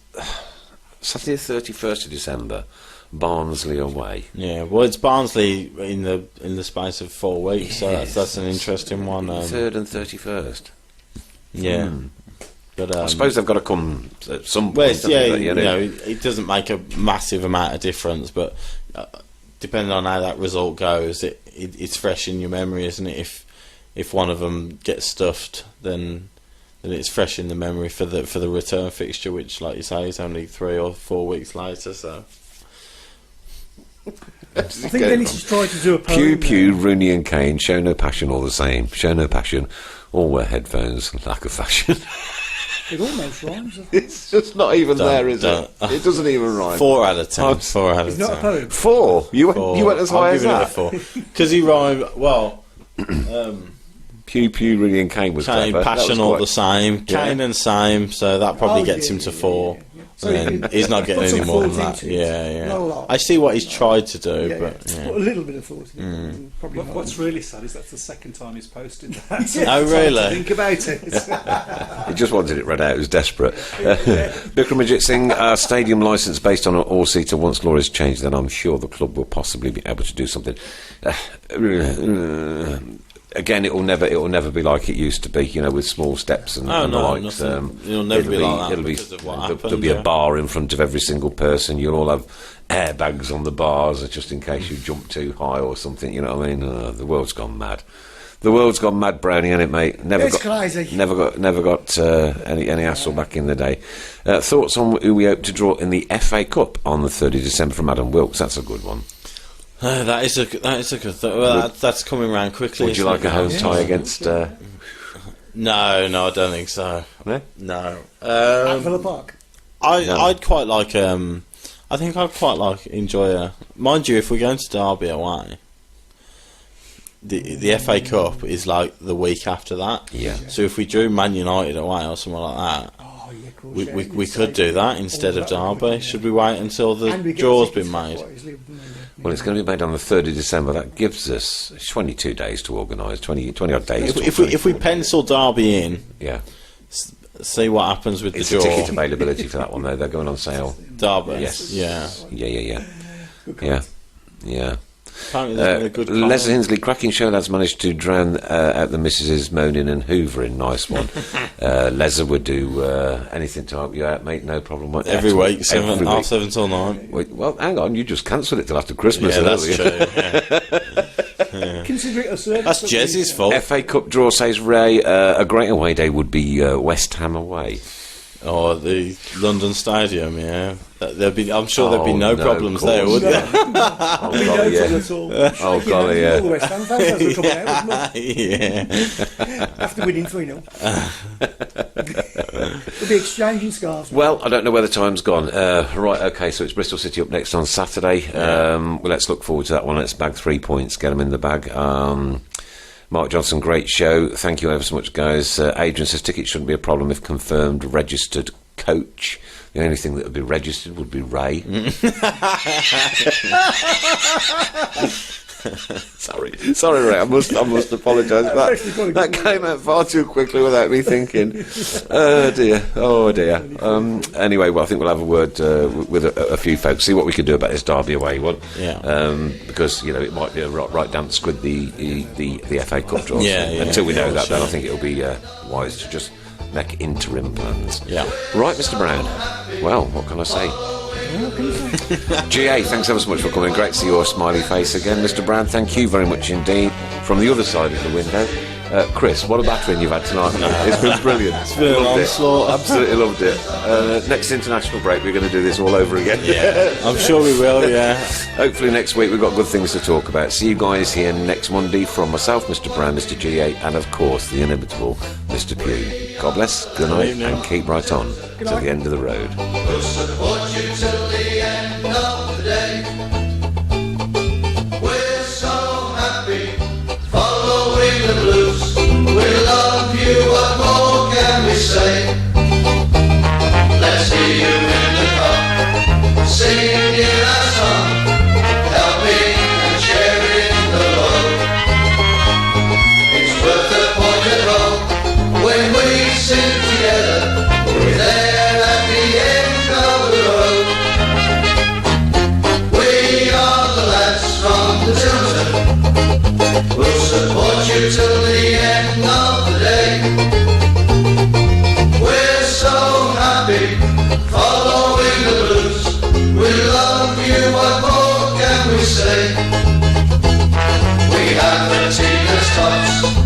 Saturday, 31st of December, Barnsley away. Yeah, well, it's Barnsley in the space of 4 weeks, so that's an interesting one. 3rd and 31st. Yeah, but I suppose they've got to come at some point. well, it's, yeah, haven't they? you know, it doesn't make a massive amount of difference, but depending on how that result goes, it's fresh in your memory, isn't it? If one of them gets stuffed, then it's fresh in the memory for the return fixture, which, like you say, is only 3 or 4 weeks later. So I think Dennis is trying to do a poem. Pew pew, Rooney and Kane, show no passion all the same. Show no passion, all wear headphones, lack of fashion. It almost rhymes. It's just not even Don't- there, is don't. it? It doesn't even rhyme. 4 out of 10. 4 out of It's 10. not a poem. 4? You went as high I'm as giving that? it a 4 because he rhymed well. Pew pew, Rooney and Kane was Kane, clever. That passion was all quite- the same. Yeah. Kane and same, so that probably Oh, gets yeah, him to yeah, 4. yeah. And then he's not getting Put some any more than thought that. into it. Yeah, Not a yeah. lot. I see what he's tried to do, Yeah, but yeah. yeah. Put a little bit of thought in it. Probably not. What's really sad is that's the second time he's posted that. Yeah, Oh, really? Think about it. He just wanted it read out. He was desperate. Bikramajit Singh, stadium licence based on an all-seater. Once law is changed, then I'm sure the club will possibly be able to do something. Again, it will never be like it used to be. You know, with small steps and, Oh, and the no, likes. nothing. It'll never be like that It'll be. because of what There'll happened, be a yeah. bar in front of every single person. You'll all have airbags on the bars just in case you jump too high or something. You know what I mean? The world's gone mad. The world's gone mad, Brownie, ain't it, mate? It's crazy. Never got any hassle back in the day. Thoughts on who we hope to draw in the FA Cup on the 3rd of December from Adam Wilkes? That's a good one. That is a good thought. Well, that's coming round quickly. Would you isn't like it? a home tie against? No, I don't think so. No? No. At Villa Park. I'd quite like. I think I'd quite like enjoy a. Mind you, if we're going to Derby away, the FA Cup is like the week after that. Yeah. So if we drew Man United away or something like that, Oh, yeah, of course. we could do that instead of Derby. Should we wait until the And we get draw's tickets been made? quite easily, wouldn't we? Well, it's going to be made on the 3rd of December. That gives us 22 days to organise. 20 odd days. If we pencil Derby in, yeah, see what happens with it's the a draw. ticket availability for that one though. They're going on sale. Derby. Yes. Yeah. Yeah. Apparently there's been a good Les comment. Hinsley, cracking show lads, managed to drown out the missuses moaning and hoovering. Nice one. Leza would do anything to help you out, mate. No problem. Every week, Every week. 7 till 9. Wait, well, hang on. You just cancelled it till after Christmas. Yeah, haven't that's you? true. Yeah. Consider it a service. That's Jez's fault. FA Cup draw, says Ray. A great away day would be West Ham away. Or the London Stadium, yeah. I'm sure there'd be Oh, no no, problems of there, course. would there? Oh, We golly, don't yeah. at all. Oh, Shaking golly, hands with yeah. all the West Ham fans are coming out, wasn't Yeah. it? After winning 3-0. We'll be exchanging scarves. Well, I don't know where the time's gone. Right, okay, so it's Bristol City up next on Saturday. Well, let's look forward to that one. Let's bag 3 points, get them in the bag. Mark Johnson, great show. Thank you ever so much, guys. Adrian says tickets shouldn't be a problem if confirmed registered coach. The only thing that would be registered would be Ray. Sorry, Ray. I must apologise. That came out far too quickly without me thinking. Oh dear. Anyway, well, I think we'll have a word with a few folks. See what we can do about this Derby away one. Yeah. Because it might be a right damp squid the FA Cup draw. Yeah, So yeah, until we know that, sure. then I think it'll be wise to just make interim plans. Yeah. Right, Mr. Brown. Well, what can I say? GA, thanks ever so much for coming. Great to see your smiley face again. Mr. Brown, thank you very much indeed. From the other side of the window, Chris, what a battering you've had tonight. It's been brilliant. It's been an onslaught. Absolutely loved it. Next international break, we're going to do this all over again. Yeah. I'm sure we will, yeah. Hopefully next week we've got good things to talk about. See you guys here next Monday from myself, Mr. Brown, Mr. GA, and of course the inimitable Mr. Pugh. God bless, good night, evening. and keep right on to the end of the road. We'll support you till the end of the day. We're so happy following the blues. We love you We'll support you till the end of the day. We're so happy following the blues. We love you, what more can we say? We have the tears tops